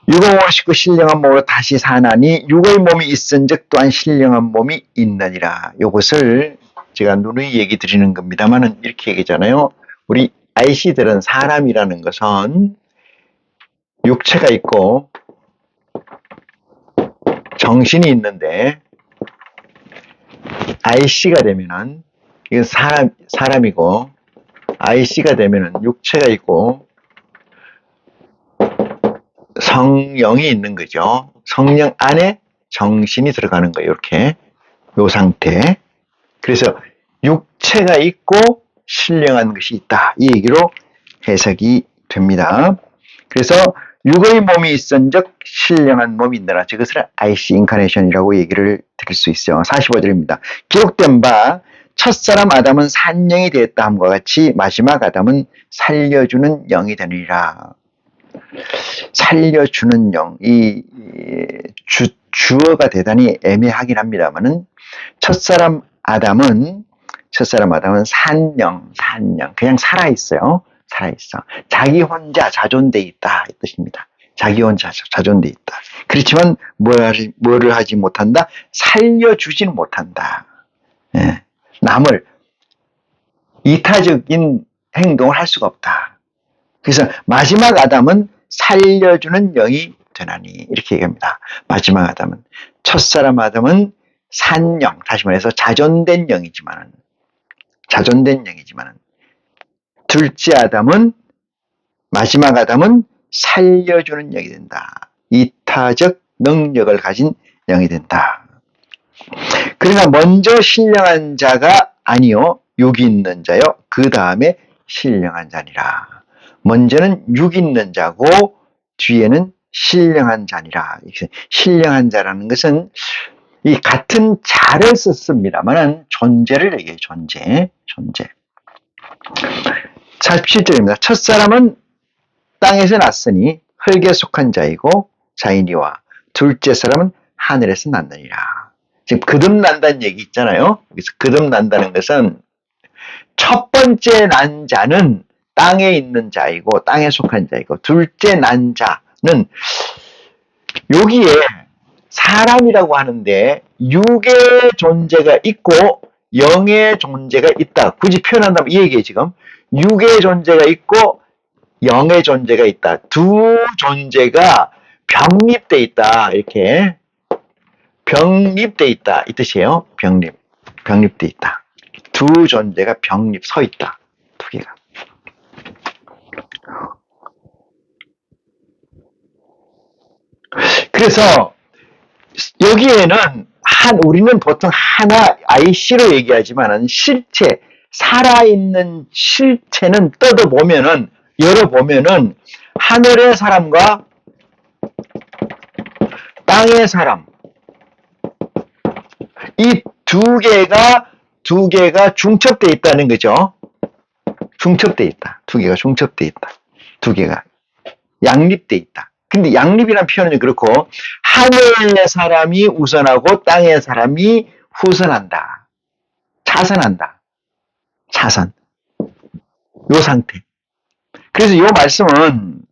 육의 몸으로 싣고 신령한 몸으로 다시 사나니 육의 몸이 있은즉 또한 신령한 몸이 있느니라. 이것을 제가 누누이 얘기 드리는 겁니다만은 이렇게 얘기잖아요. 우리 IC들은 사람이라는 것은 육체가 있고 정신이 있는데 IC가 되면은 이건 사람이고 IC가 되면은 육체가 있고 성령이 있는 거죠. 성령 안에 정신이 들어가는 거예요. 이렇게 요 상태. 그래서 육체가 있고 신령한 것이 있다. 이 얘기로 해석이 됩니다. 그래서 육의 몸이 있은즉 신령한 몸이 있느라. 이것을 IC 인카네이션이라고 얘기를 드릴 수 있어요. 45절입니다. 기록된 바 첫사람 아담은 산영이 되었다 함과 같이 마지막 아담은 살려주는 영이 되느니라. 살려주는 영, 이 주어가 대단히 애매하긴 합니다만은 첫사람 아담은 산영, 그냥 살아있어요. 살아있어. 자기 혼자 자존돼 있다 이 뜻입니다. 자기 혼자 자존돼 있다. 그렇지만 뭐를 하지 못한다? 살려주지는 못한다. 예. 남을 이타적인 행동을 할 수가 없다. 그래서 마지막 아담은 살려주는 영이 되나니 이렇게 얘기합니다. 마지막 아담은 첫사람 아담은 산영, 다시 말해서 자존된 영이지만은 둘째 아담은 마지막 아담은 살려주는 영이 된다. 이타적 능력을 가진 영이 된다. 그러나 먼저 신령한 자가 아니요 육이 있는 자요 그 다음에 신령한 자니라. 먼저는 육 있는 자고 뒤에는 신령한 자니라. 신령한 자라는 것은 이 같은 자를 썼습니다만은 존재를 얘기해요. 존재. 47절입니다. 첫사람은 땅에서 났으니 흙에 속한 자이니와 둘째 사람은 하늘에서 났느니라. 지금 거듭난다는 얘기 있잖아요. 그래서 거듭난다는 것은 첫 번째 난 자는 땅에 있는 자이고 땅에 속한 자이고 둘째 난 자는 여기에 사람이라고 하는데 육의 존재가 있고 영의 존재가 있다. 굳이 표현한다면 이 얘기예요. 지금 육의 존재가 있고 영의 존재가 있다. 두 존재가 병립돼 있다. 이렇게 병립돼 있다. 이 뜻이에요. 병립돼 있다. 두 존재가 서 있다. 두 개가. 그래서 여기에는 우리는 보통 하나 IC로 얘기하지만은 실체, 살아있는 실체는 열어보면은 하늘의 사람과 땅의 사람, 이 두 개가 중첩되어 있다는 거죠. 중첩되어 있다. 두 개가 중첩되어 있다. 두 개가 양립되어 있다. 근데 양립이란 표현은 그렇고, 하늘의 사람이 우선하고 땅의 사람이 후선한다. 차선한다. 차선. 요 상태. 그래서 요 말씀은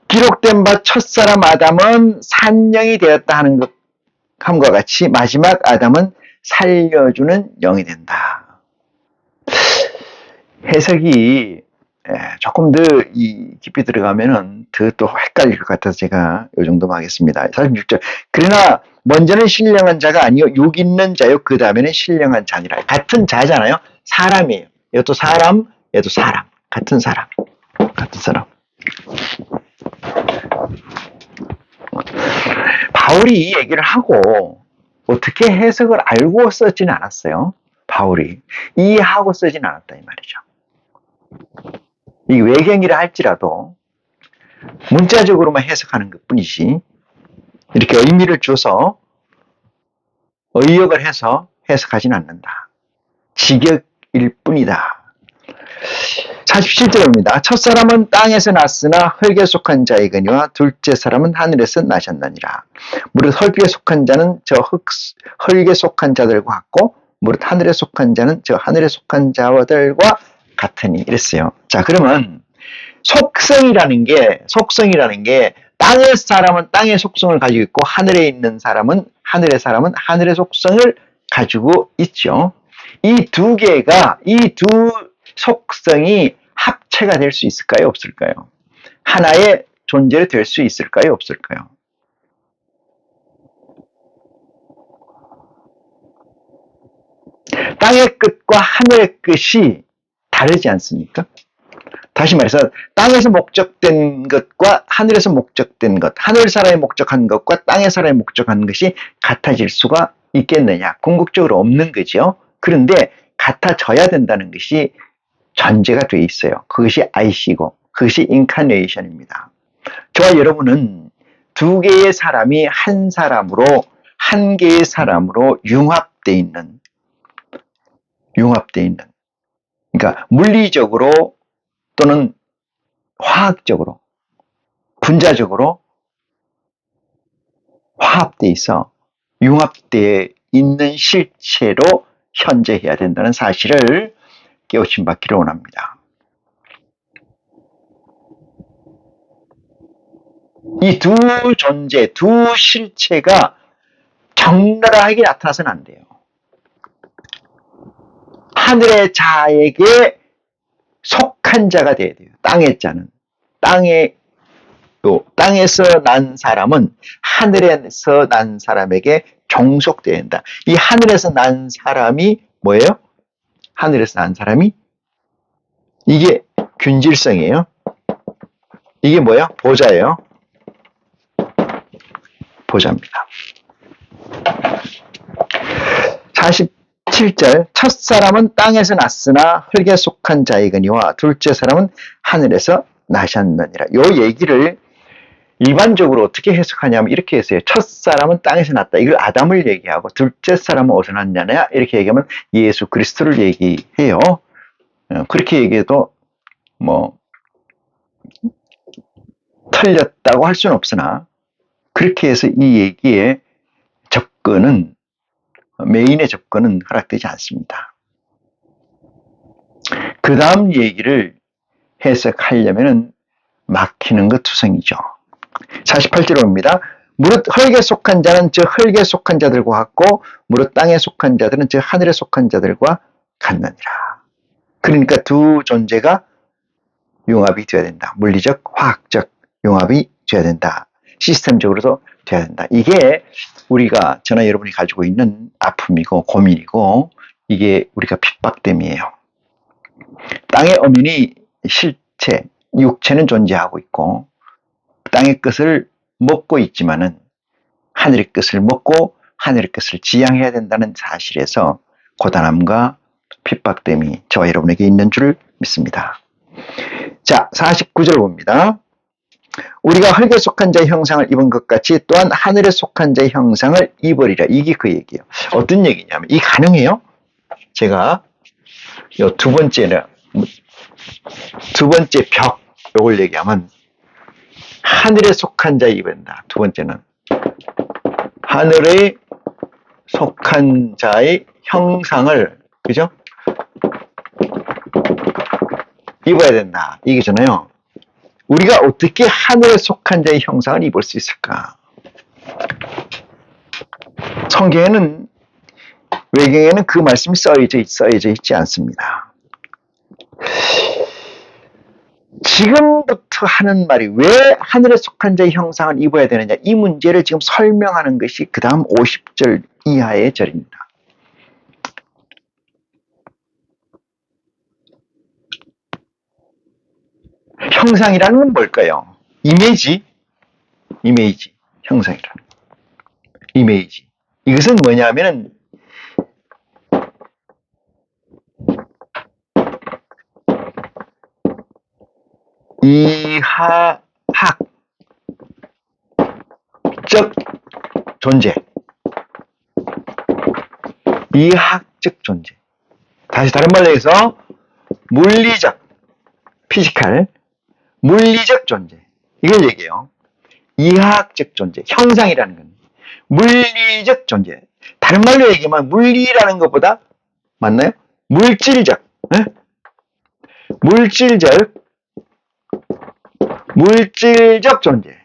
기록된 바 첫사람 아담은 산영이 되었다 하는 함과 같이 마지막 아담은 살려주는 영이 된다. 해석이 조금 더 깊이 들어가면은 더 또 헷갈릴 것 같아서 제가 요 정도만 하겠습니다. 46절. 그러나 먼저는 신령한 자가 아니요 육 있는 자요 그 다음에는 신령한 자니라. 같은 자잖아요. 사람이에요. 이것도 사람, 얘도 사람. 같은 사람. 같은 사람. 바울이 이 얘기를 하고 어떻게 해석을 알고 쓰지는 않았어요. 바울이 이해하고 쓰지는 않았다 이 말이죠. 이 외경이라 할지라도 문자적으로만 해석하는 것 뿐이지 이렇게 의미를 줘서 의역을 해서 해석하지는 않는다. 직역일 뿐이다. 47절입니다. 첫사람은 땅에서 났으나 흙에 속한 자이거니와 둘째 사람은 하늘에서 나셨느니라. 무릇 흙에 속한 자는 저 흙에 속한 자들과 같고 무릇 하늘에 속한 자는 저 하늘에 속한 자들과 같으니 이랬어요. 자, 그러면 속성이라는 게 땅의 사람은 땅의 속성을 가지고 있고 하늘에 있는 사람은 하늘의 속성을 가지고 있죠. 이 두 속성이 합체가 될 수 있을까요? 없을까요? 하나의 존재로 될 수 있을까요? 없을까요? 땅의 끝과 하늘의 끝이 다르지 않습니까? 다시 말해서 땅에서 목적된 것과 하늘에서 목적된 것, 하늘 사람이 목적한 것과 땅의 사람이 목적한 것이 같아질 수가 있겠느냐? 궁극적으로 없는 거죠. 그런데 같아져야 된다는 것이 전제가 돼 있어요. 그것이 IC고 그것이 인카네이션입니다. 저와 여러분은 두 개의 사람이 한 사람으로 한 개의 사람으로 융합되어 있는 그러니까 물리적으로 또는 화학적으로 분자적으로 화합되어 있어 융합되어 있는 실체로 현재해야 된다는 사실을 깨우침 받기를 원합니다. 이 두 존재, 두 실체가 적나라하게 나타나서는 안 돼요. 하늘의 자에게 속한 자가 돼야 돼요. 땅의 자는. 땅에서 난 사람은 하늘에서 난 사람에게 종속돼야 된다. 이 하늘에서 난 사람이 뭐예요? 하늘에서 난 사람이 이게 균질성이에요. 이게 뭐예요? 보좌예요. 보좌입니다. 47절 첫사람은 땅에서 났으나 흙에 속한 자이거니와 둘째 사람은 하늘에서 나셨느니라. 이 얘기를 일반적으로 어떻게 해석하냐면 이렇게 했어요. 첫사람은 땅에서 났다. 이걸 아담을 얘기하고 둘째 사람은 어디서 났느냐 이렇게 얘기하면 예수 그리스도를 얘기해요. 그렇게 얘기해도 뭐 틀렸다고 할 수는 없으나 그렇게 해서 이 얘기의 접근은 메인의 접근은 허락되지 않습니다. 그 다음 얘기를 해석하려면 막히는 것 투성이죠. 48절로 옵니다. 무릇 흙에 속한 자는 저 흙에 속한 자들과 같고 무릇 땅에 속한 자들은 저 하늘에 속한 자들과 같느니라. 그러니까 두 존재가 융합이 되어야 된다. 물리적, 화학적 융합이 되어야 된다. 시스템적으로도 되어야 된다. 이게 우리가 저나 여러분이 가지고 있는 아픔이고 고민이고 이게 우리가 핍박됨이에요. 땅의 어민이 실체, 육체는 존재하고 있고 땅의 것을 먹고 있지만은 하늘의 것을 먹고 하늘의 것을 지향해야 된다는 사실에서 고단함과 핍박됨이 저와 여러분에게 있는 줄 믿습니다. 자, 49절 봅니다. 우리가 흙에 속한 자의 형상을 입은 것 같이 또한 하늘에 속한 자의 형상을 입으리라. 이게 그 얘기예요. 어떤 얘기냐면 이 가능해요? 제가 요 두 번째 벽 요걸 얘기하면 하늘에 속한 자의 입은다. 두 번째는 하늘에 속한 자의 형상을 그죠? 입어야 된다. 이게잖아요. 우리가 어떻게 하늘에 속한 자의 형상을 입을 수 있을까? 성경에는 외경에는 그 말씀이 써져 있지 않습니다. 지금부터 하는 말이 왜 하늘에 속한 자의 형상을 입어야 되느냐 이 문제를 지금 설명하는 것이 그 다음 50절 이하의 절입니다. 형상이라는 건 뭘까요? 이미지, 형상이라는 이미지. 이것은 뭐냐면은 이하학적 존재. 이하학적 존재. 다시 다른 말로 해서 물리적, 피지컬, 물리적 존재. 이걸 얘기해요. 이하학적 존재. 형상이라는 건 물리적 존재. 다른 말로 얘기하면 물리라는 것보다 맞나요? 물질적. 네? 물질적 존재.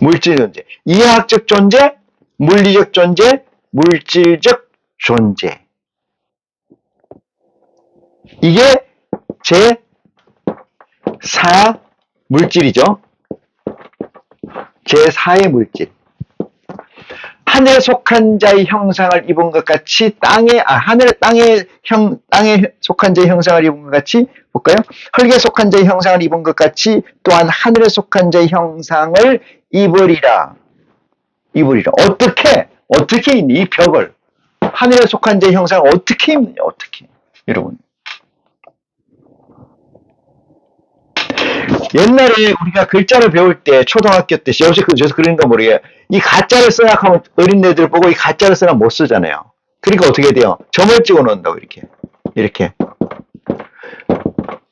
물질 존재. 이하학적 존재, 물리적 존재, 물질적 존재. 이게 제4 물질이죠. 제4의 물질. 하늘에 속한 자의 형상을 입은 것 같이 땅에 속한 자의 형상을 입은 것 같이 볼까요? 흙에 속한 자의 형상을 입은 것 같이 또한 하늘에 속한 자의 형상을 입으리라. 어떻게 입니? 이 벽을 하늘에 속한 자의 형상을 어떻게 입느냐? 어떻게 여러분? 옛날에 우리가 글자를 배울 때 초등학교 때 요새 그런가 모르게 이 가짜를 써야 하면 어린애들 보고 이 가짜를 써야 못 쓰잖아요. 그러니까 어떻게 돼요? 점을 찍어 놓는다고 이렇게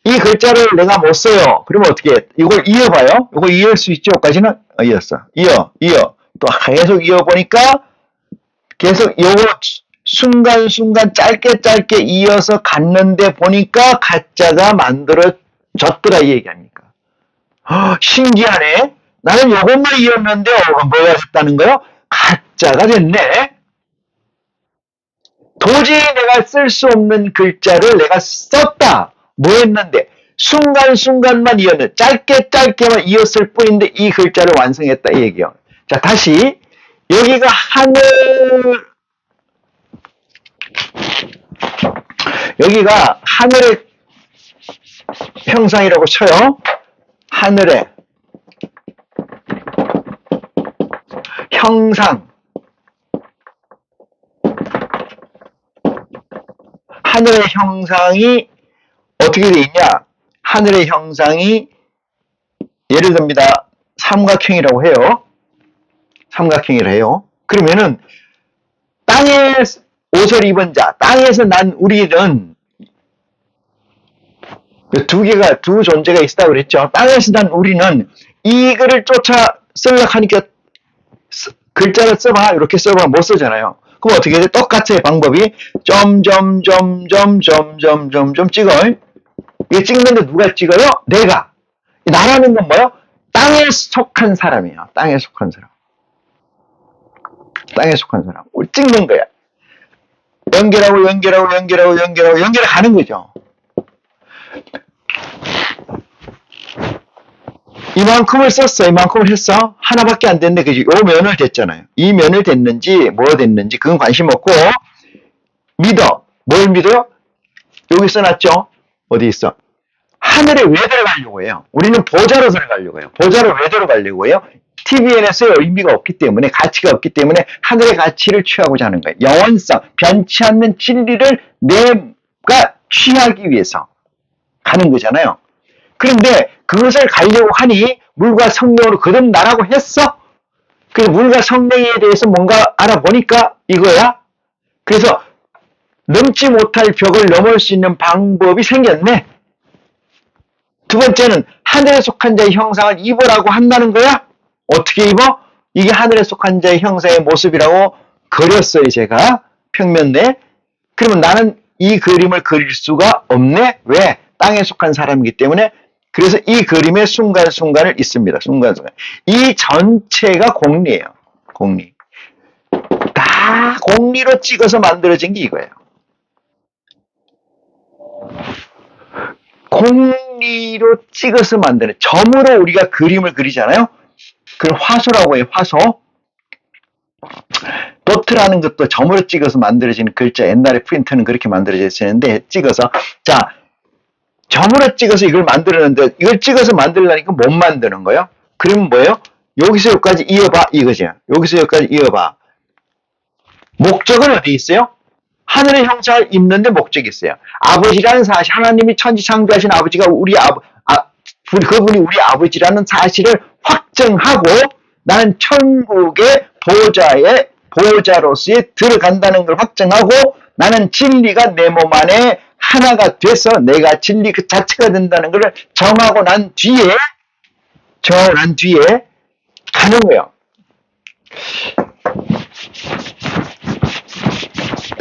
이 글자를 내가 못 써요. 그러면 어떻게 해? 이걸 이어봐요. 이거 이을 수 있죠? 여기까지는 이었어. 이어 또 계속 이어보니까 계속 요거 순간순간 짧게 이어서 갔는데 보니까 가짜가 만들어졌더라 이 얘기 아닙니까? 신기하네. 나는 요것만 이었는데 뭐가 됐다는 거요? 가짜가 됐네. 도저히 내가 쓸 수 없는 글자를 내가 썼다. 뭐 했는데 순간순간만 이었는데 짧게만 이었을 뿐인데 이 글자를 완성했다 이 얘기요. 자 다시 여기가 여기가 하늘의 형상이라고 쳐요. 하늘의 형상. 하늘의 형상이 어떻게 돼 있냐? 하늘의 형상이 예를 듭니다. 삼각형이라고 해요. 삼각형이라 해요. 그러면은 땅에 옷을 입은 자, 땅에서 난 우리는 두 존재가 있다고 그랬죠. 땅에서 난 우리는 이거를 쫓아 쓰려고 하니까 글자를 써봐 이렇게 써봐 못 쓰잖아요. 그럼 어떻게 돼? 똑같아요. 방법이 점점 찍어. 이게 찍는데 누가 찍어요? 내가. 나라는 건 뭐예요? 땅에 속한 사람이에요. 땅에 속한 사람. 찍는 거야. 연결하고 가는 거죠. 이만큼을 썼어. 이만큼을 했어. 하나밖에 안 됐네. 그지? 요 면을 됐잖아요. 이 면을 됐는지, 뭐 됐는지, 그건 관심 없고, 믿어. 뭘 믿어요? 여기 써놨죠? 어디 있어? 하늘에 왜 들어가려고 해요? 우리는 보좌로 들어가려고 해요. 보좌로 왜 들어가려고 해요? TVN에서의 의미가 없기 때문에, 가치가 없기 때문에 하늘의 가치를 취하고자 하는 거예요. 영원성, 변치 않는 진리를 내가 취하기 위해서 가는 거잖아요. 그런데 그것을 가려고 하니 물과 성령으로 거듭나라고 했어. 그래서 물과 성령에 대해서 뭔가 알아보니까 이거야. 그래서 넘지 못할 벽을 넘을 수 있는 방법이 생겼네. 두 번째는 하늘에 속한 자의 형상을 입으라고 한다는 거야. 어떻게 입어? 이게 하늘에 속한 자의 형상의 모습이라고 그렸어요, 제가. 평면에. 그러면 나는 이 그림을 그릴 수가 없네? 왜? 땅에 속한 사람이기 때문에. 그래서 이 그림에 순간순간을 있습니다. 순간순간. 이 전체가 공리예요. 공리. 다 공리로 찍어서 만들어진 게 이거예요. 공리로 찍어서 만드는, 점으로 우리가 그림을 그리잖아요. 그걸 화소라고 해요. 화소. 도트라는 것도 점으로 찍어서 만들어지는 글자. 옛날에 프린터는 그렇게 만들어졌었는데 찍어서, 자, 점으로 찍어서 이걸 만들었는데 이걸 찍어서 만들려니까 못 만드는 거예요. 그러면 뭐예요? 여기서 여기까지 이어봐, 이거죠. 여기서 여기까지 이어봐. 목적은 어디 있어요? 하늘의 형상을 입는데 목적이 있어요. 아버지라는 사실, 하나님이 천지 창조하신 아버지가 그분이 우리 아버지라는 사실을 확정하고 나는 천국의 보호자로서의 들어간다는 걸 확정하고 나는 진리가 내 몸 안에 하나가 돼서 내가 진리 그 자체가 된다는 걸 정하고 난 뒤에 가는 거예요.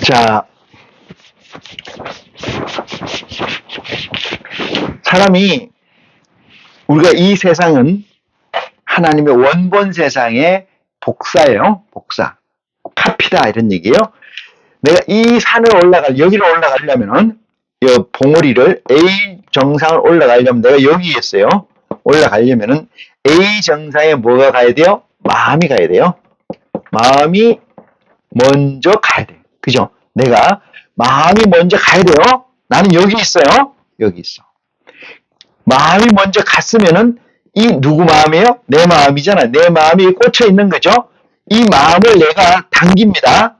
자, 사람이, 우리가 이 세상은 하나님의 원본 세상의 복사예요. 복사. 카피다, 이런 얘기예요. 내가 이 산을 여기를 올라가려면은, 이 봉우리를 A 정상을 올라가려면 내가 여기 있어요. 올라가려면은 A 정상에 뭐가 가야 돼요? 마음이 가야 돼요. 마음이 먼저 가야 돼요. 그죠? 내가 마음이 먼저 가야 돼요. 나는 여기 있어요. 여기 있어. 마음이 먼저 갔으면은 이 누구 마음이에요? 내 마음이잖아. 내 마음이 꽂혀 있는 거죠. 이 마음을 내가 당깁니다.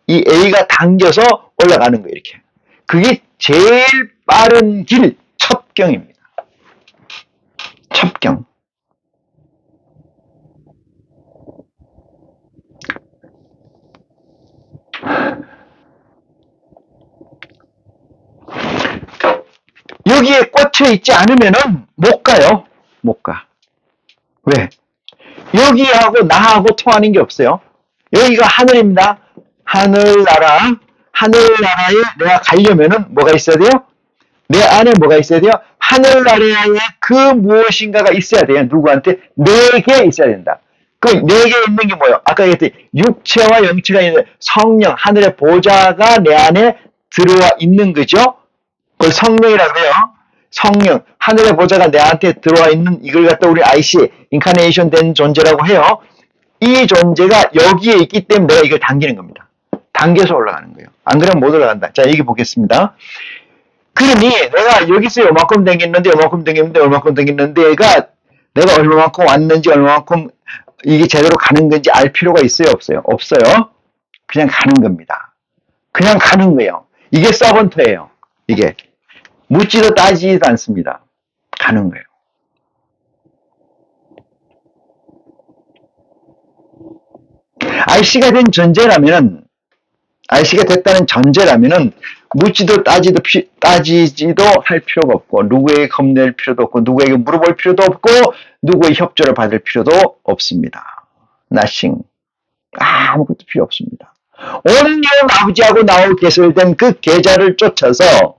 이 A가 당겨서 올라가는 거예요. 이렇게. 그게 제일 빠른 길, 첩경입니다. 첩경. 여기에 꽂혀 있지 않으면은 못 가요. 못 가. 왜? 여기하고 나하고 통하는 게 없어요. 여기가 하늘입니다. 하늘나라에 내가 가려면은 뭐가 있어야 돼요? 내 안에 뭐가 있어야 돼요? 하늘나라에 그 무엇인가가 있어야 돼요. 누구한테? 내게 있어야 된다. 그 내게 있는 게 뭐예요? 아까 얘기했듯이 육체와 영체가 있는 성령, 하늘의 보좌가 내 안에 들어와 있는 거죠. 그걸 성령이라고 해요. 성령, 하늘의 보좌가 내한테 들어와 있는 이걸 갖다 우리 IC, 인카네이션 된 존재라고 해요. 이 존재가 여기에 있기 때문에 내가 이걸 당기는 겁니다. 당겨서 올라가는 거예요. 안 그러면 못 올라간다. 자, 얘기 보겠습니다. 그러니 내가 여기서 요만큼 당겼는데 얘가 내가 얼마만큼 왔는지 얼마만큼 이게 제대로 가는 건지 알 필요가 있어요? 없어요? 없어요. 그냥 가는 겁니다. 그냥 가는 거예요. 이게 서번트예요. 이게. 묻지도 따지지도 않습니다. 가는 거예요. RC가 된 전제라면은, RC가 됐다는 전제라면은, 묻지도 따지지도 할 필요가 없고, 누구에게 겁낼 필요도 없고, 누구에게 물어볼 필요도 없고, 누구의 협조를 받을 필요도 없습니다. Nothing. 아무것도 필요 없습니다. 온 영 아버지하고 나올 개설된 그 계좌를 쫓아서,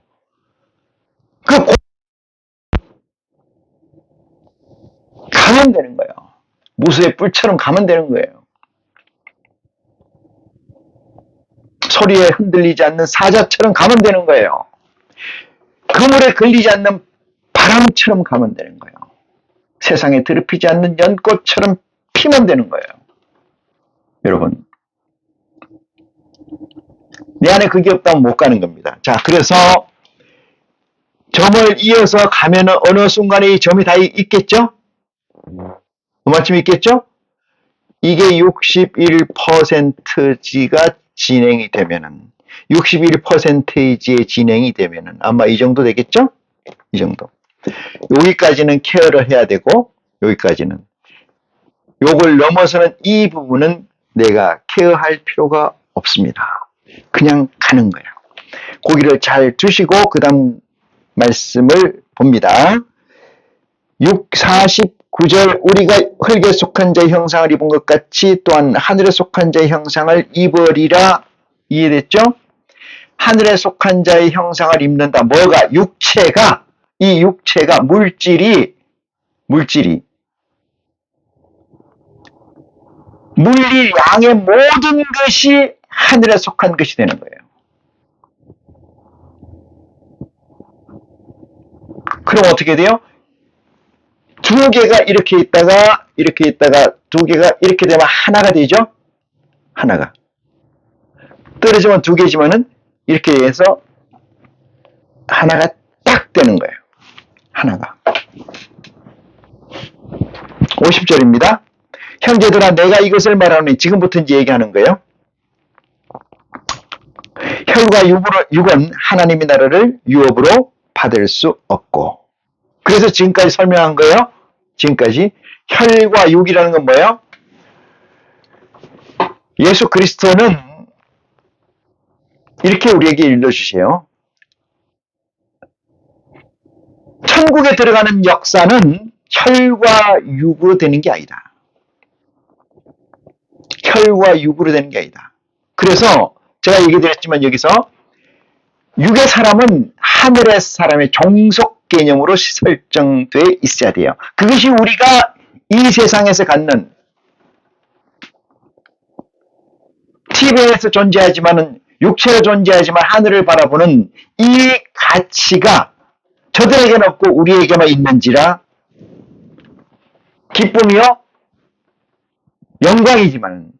가면 되는 거예요. 무수의 뿔처럼 가면 되는 거예요. 소리에 흔들리지 않는 사자처럼 가면 되는 거예요. 그물에 걸리지 않는 바람처럼 가면 되는 거예요. 세상에 더럽히지 않는 연꽃처럼 피면 되는 거예요. 여러분, 내 안에 그게 없다면 못 가는 겁니다. 자, 그래서 점을 이어서 가면은 어느 순간에 이 점이 다 있겠죠? 그만큼 있겠죠? 이게 61%가 진행이 되면은, 61%의 진행이 되면은, 아마 이 정도 되겠죠? 이 정도. 여기까지는 케어를 해야 되고, 여기까지는. 요걸 넘어서는 이 부분은 내가 케어할 필요가 없습니다. 그냥 가는 거예요. 고기를 잘 두시고 그 다음 말씀을 봅니다. 49절 우리가 흙에 속한 자의 형상을 입은 것 같이 또한 하늘에 속한 자의 형상을 입으리라. 이해됐죠? 하늘에 속한 자의 형상을 입는다. 뭐가? 육체가, 이 육체가 물질이 물리 양의 모든 것이 하늘에 속한 것이 되는 거예요. 그럼 어떻게 돼요? 두 개가 이렇게 있다가 두 개가 이렇게 되면 하나가 되죠? 하나가. 떨어지면 두 개지만은 이렇게 해서 하나가 딱 되는 거예요. 하나가. 50절입니다. 형제들아 내가 이것을 말하노니 지금부터 이제 얘기하는 거예요. 혈과 육은 하나님의 나라를 유업으로 받을 수 없고. 그래서 지금까지 설명한 거예요. 지금까지 혈과 육이라는 건 뭐예요? 예수 그리스도는 이렇게 우리에게 일러주세요. 천국에 들어가는 역사는 혈과 육으로 되는 게 아니다. 혈과 육으로 되는 게 아니다. 그래서 제가 얘기 드렸지만 여기서 육의 사람은 하늘의 사람의 종속 개념으로 설정되어 있어야 돼요. 그것이 우리가 이 세상에서 갖는 TV에서 존재하지만은 육체로 존재하지만 하늘을 바라보는 이 가치가 저들에게는 없고 우리에게만 있는지라 기쁨이요 영광이지만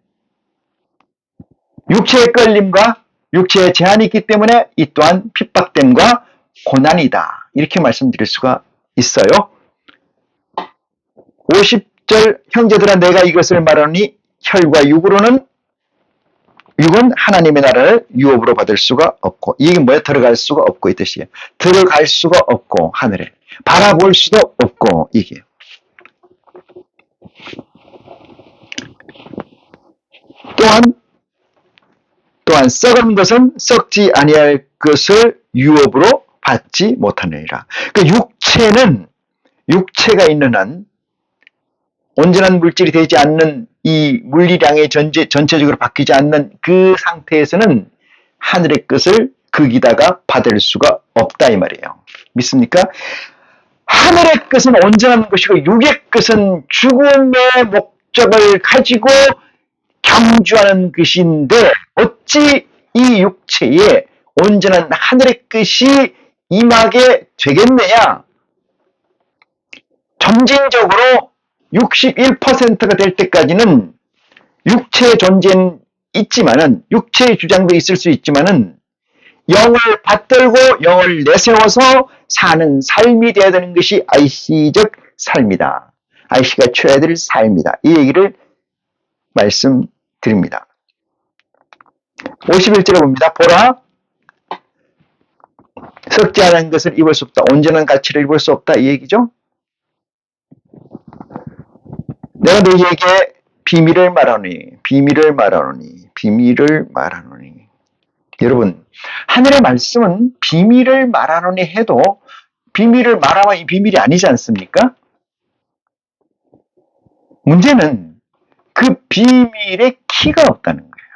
육체의 끌림과 육체의 제한이 있기 때문에 이 또한 핍박됨과 고난이다. 이렇게 말씀드릴 수가 있어요. 50절 형제들아 내가 이것을 말하니 혈과 육은 하나님의 나라를 유업으로 받을 수가 없고 이게 뭐야? 들어갈 수가 없고 이 뜻이에요. 들어갈 수가 없고 하늘에 바라볼 수도 없고 이게 또한 썩은 것은 썩지 아니할 것을 유업으로 받지 못하느니라. 그러니까 육체가 있는 한 온전한 물질이 되지 않는 이 물리량의 전체적으로 바뀌지 않는 그 상태에서는 하늘의 것을 거기다가 받을 수가 없다 이 말이에요. 믿습니까? 하늘의 것은 온전한 것이고 육의 것은 죽음의 목적을 가지고 경주하는 것인데 어찌 이 육체에 온전한 하늘의 것이 임하게 되겠느냐? 점진적으로 61%가 될 때까지는 육체의 존재는 있지만은 육체의 주장도 있을 수 있지만은 영을 받들고 영을 내세워서 사는 삶이 되어야 되는 것이 IC적 삶이다. IC가 취해야 될 삶이다. 이 얘기를 말씀드립니다. 51절에 봅니다. 보라 썩지 않은 것을 입을 수 없다. 온전한 가치를 입을 수 없다. 이 얘기죠. 내가 너희에게 비밀을 말하노니 여러분 하늘의 말씀은 비밀을 말하노니 해도 비밀을 말하면 이 비밀이 아니지 않습니까? 문제는 그 비밀의 키가 없다는 거예요.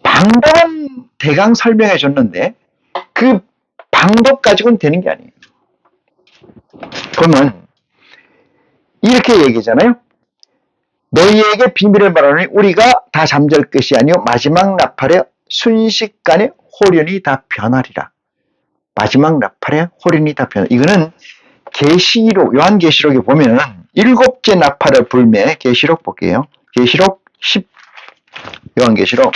방법은 대강 설명해 줬는데 그 방법 가지고는 되는 게 아니에요. 그러면 이렇게 얘기잖아요. 너희에게 비밀을 말하노니 우리가 다 잠잘 것이 아니요 마지막 나팔에 순식간에 홀연히 다 변하리라. 마지막 나팔에 홀연히 다 변하리라. 이거는 계시록 요한계시록에 보면은 일곱째 나팔을 불매 계시록 볼게요. 계시록 10 요한계시록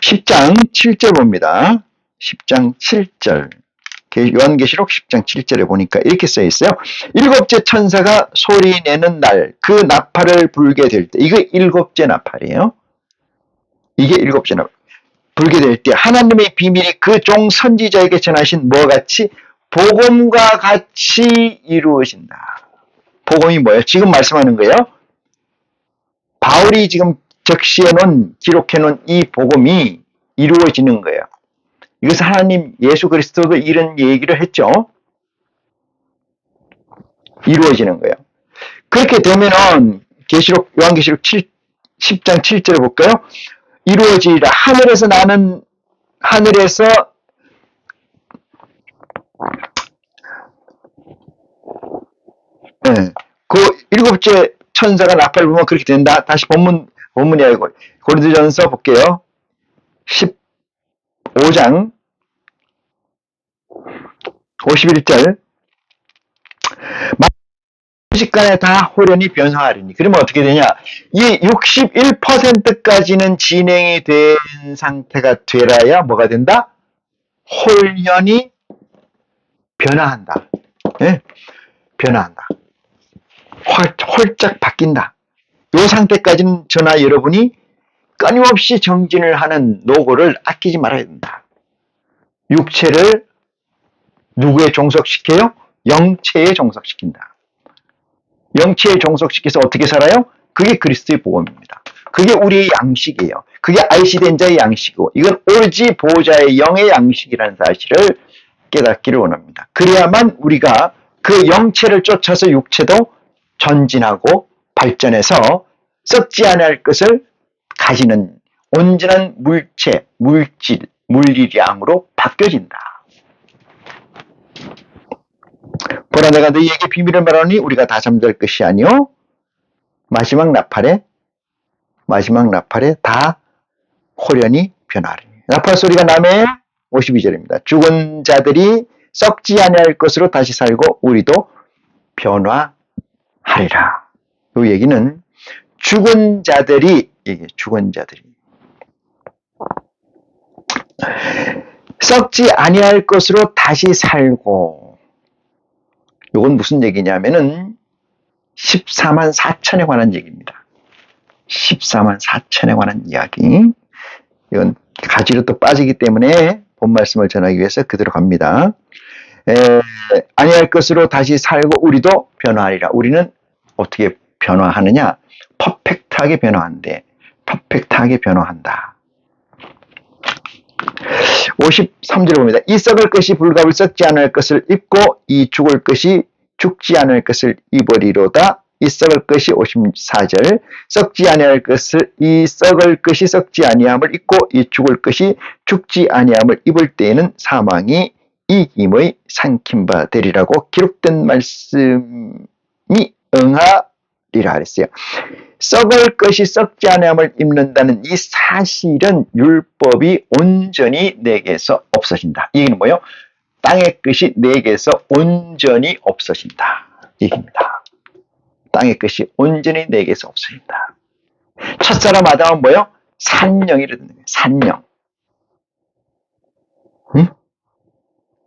10장 7절 봅니다. 10장 7절 요한계시록 10장 7절에 보니까 이렇게 써 있어요. 일곱째 천사가 소리내는 날 그 나팔을 불게 될 때 이거 일곱째 나팔이에요. 이게 일곱째 나팔. 불게 될 때 하나님의 비밀이 그 종 선지자에게 전하신 뭐와 같이? 복음과 같이 이루어진다. 복음이 뭐예요? 지금 말씀하는 거예요. 바울이 지금 적시해놓은, 기록해놓은 이 복음이 이루어지는 거예요. 이것은 하나님 예수 그리스도가 이런 얘기를 했죠. 이루어지는 거예요. 그렇게 되면은 요한계시록 10장 7절을 볼까요? 이루어지리라. 하늘에서 네, 그 일곱째 천사가 나팔을 불면 그렇게 된다. 다시 본문이 아니고 고린도전서 볼게요. 15장 51절 순식간에 다 홀연히 변화하리니. 그러면 어떻게 되냐? 이 61%까지는 진행이 된 상태가 되라야 뭐가 된다? 홀연히 변화한다. 네? 변화한다. 홀짝 바뀐다. 이 상태까지는 저나 여러분이 끊임없이 정진을 하는 노고를 아끼지 말아야 된다. 육체를 누구에 종속시켜요? 영체에 종속시킨다. 영체에 종속시켜서 어떻게 살아요? 그게 그리스도의 복음입니다. 그게 우리의 양식이에요. 그게 알시된 자의 양식이고, 이건 오로지 보호자의 영의 양식이라는 사실을 깨닫기를 원합니다. 그래야만 우리가 그 영체를 쫓아서 육체도 전진하고 발전해서 썩지 않을 것을 가지는 온전한 물리량으로 바뀌어진다. 보라, 내가 너희에게 비밀을 말하노니 우리가 다 잠들 것이 아니요 마지막 나팔에 다 홀연히 변화하리니. 나팔 소리가 나매 52절입니다. 죽은 자들이 썩지 아니할 것으로 다시 살고 우리도 변화하리라. 이 얘기는 죽은 자들이 썩지 아니할 것으로 다시 살고, 이건 무슨 얘기냐면은 14만 4천에 관한 얘기입니다. 14만 4천에 관한 이야기. 이건 가지로 또 빠지기 때문에 본 말씀을 전하기 위해서 그대로 갑니다. 아니할 것으로 다시 살고 우리도 변화하리라. 우리는 어떻게 변화하느냐? 퍼펙트하게 변화한다. 53절을 봅니다. 이 썩을 것이 불갑을 썩지 않을 것을 입고 이 죽을 것이 죽지 않을 것을 입으리로다. 이 썩을 것이 54절 썩지 아니할 것을 이 썩을 것이 썩지 아니함을 입고 이 죽을 것이 죽지 아니함을 입을 때에는 사망이 이김의 삼킴바 되리라고 기록된 말씀이 응하리라 그랬어요. 썩을 것이 썩지 아니함을 입는다는 이 사실은 율법이 온전히 내게서 없어진다. 이 얘기는 뭐예요? 땅의 것이 내게서 온전히 없어진다. 얘기입니다. 땅의 것이 온전히 내게서 없어진다. 첫사람 아담은 뭐예요? 산령이라는 거예요. 산령. 응?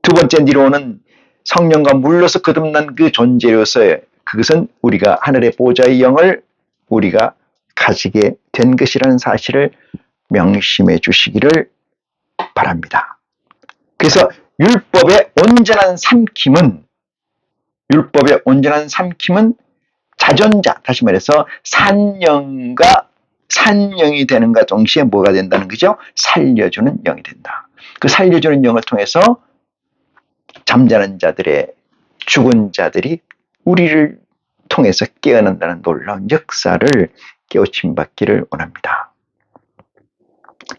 두 번째 니로는 성령과 물로서 거듭난 그 존재로서 그것은 우리가 하늘의 보좌의 영을 우리가 가지게 된 것이라는 사실을 명심해 주시기를 바랍니다. 그래서 율법의 온전한 삼킴은 자존자, 다시 말해서 산영이 되는가 동시에 뭐가 된다는 거죠? 살려주는 영이 된다. 그 살려주는 영을 통해서 잠자는 자들의 죽은 자들이 우리를 통해서 깨어난다는 놀라운 역사를 깨우침 받기를 원합니다.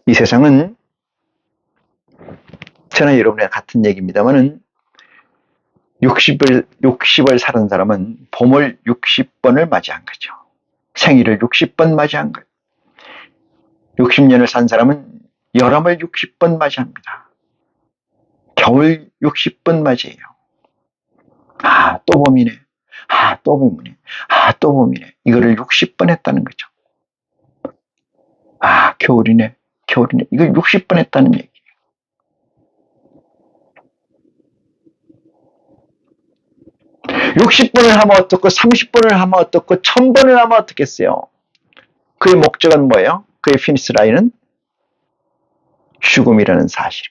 이 세상은 저나 여러분과 같은 얘기입니다만은 60을 살은 사람은 봄을 60번을 맞이한 거죠. 생일을 60번 맞이한 거예요. 60년을 산 사람은 여름을 60번 맞이합니다. 겨울 60번 맞이해요. 또 봄이네. 또 봄이네. 또 봄이네. 이거를 60번 했다는 거죠. 겨울이네. 이걸 60번 했다는 얘기. (60번을) 하면 어떻고 30번을 하면 어떻고 1000번을 하면 어떻겠어요? 그의 목적은 뭐예요? 그의 피니스 라인은 죽음이라는 사실.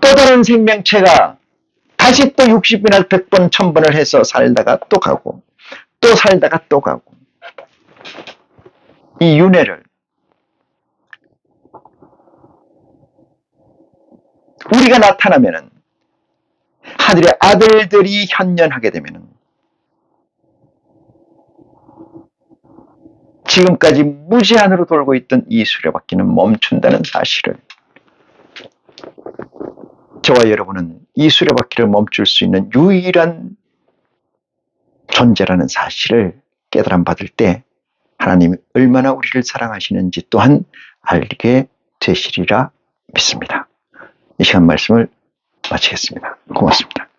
또 다른 생명체가 다시 또 60이나 100번, 1000번을 해서 살다가 또 가고, 또 살다가 또 가고. 이 윤회를 우리가 나타나면은, 하늘의 아들들이 현년하게 되면은, 지금까지 무제한으로 돌고 있던 이 수레바퀴는 멈춘다는 사실을, 저와 여러분은 이 수레바퀴를 멈출 수 있는 유일한 존재라는 사실을 깨달음 받을 때 하나님이 얼마나 우리를 사랑하시는지 또한 알게 되시리라 믿습니다. 이 시간 말씀을 마치겠습니다. 고맙습니다.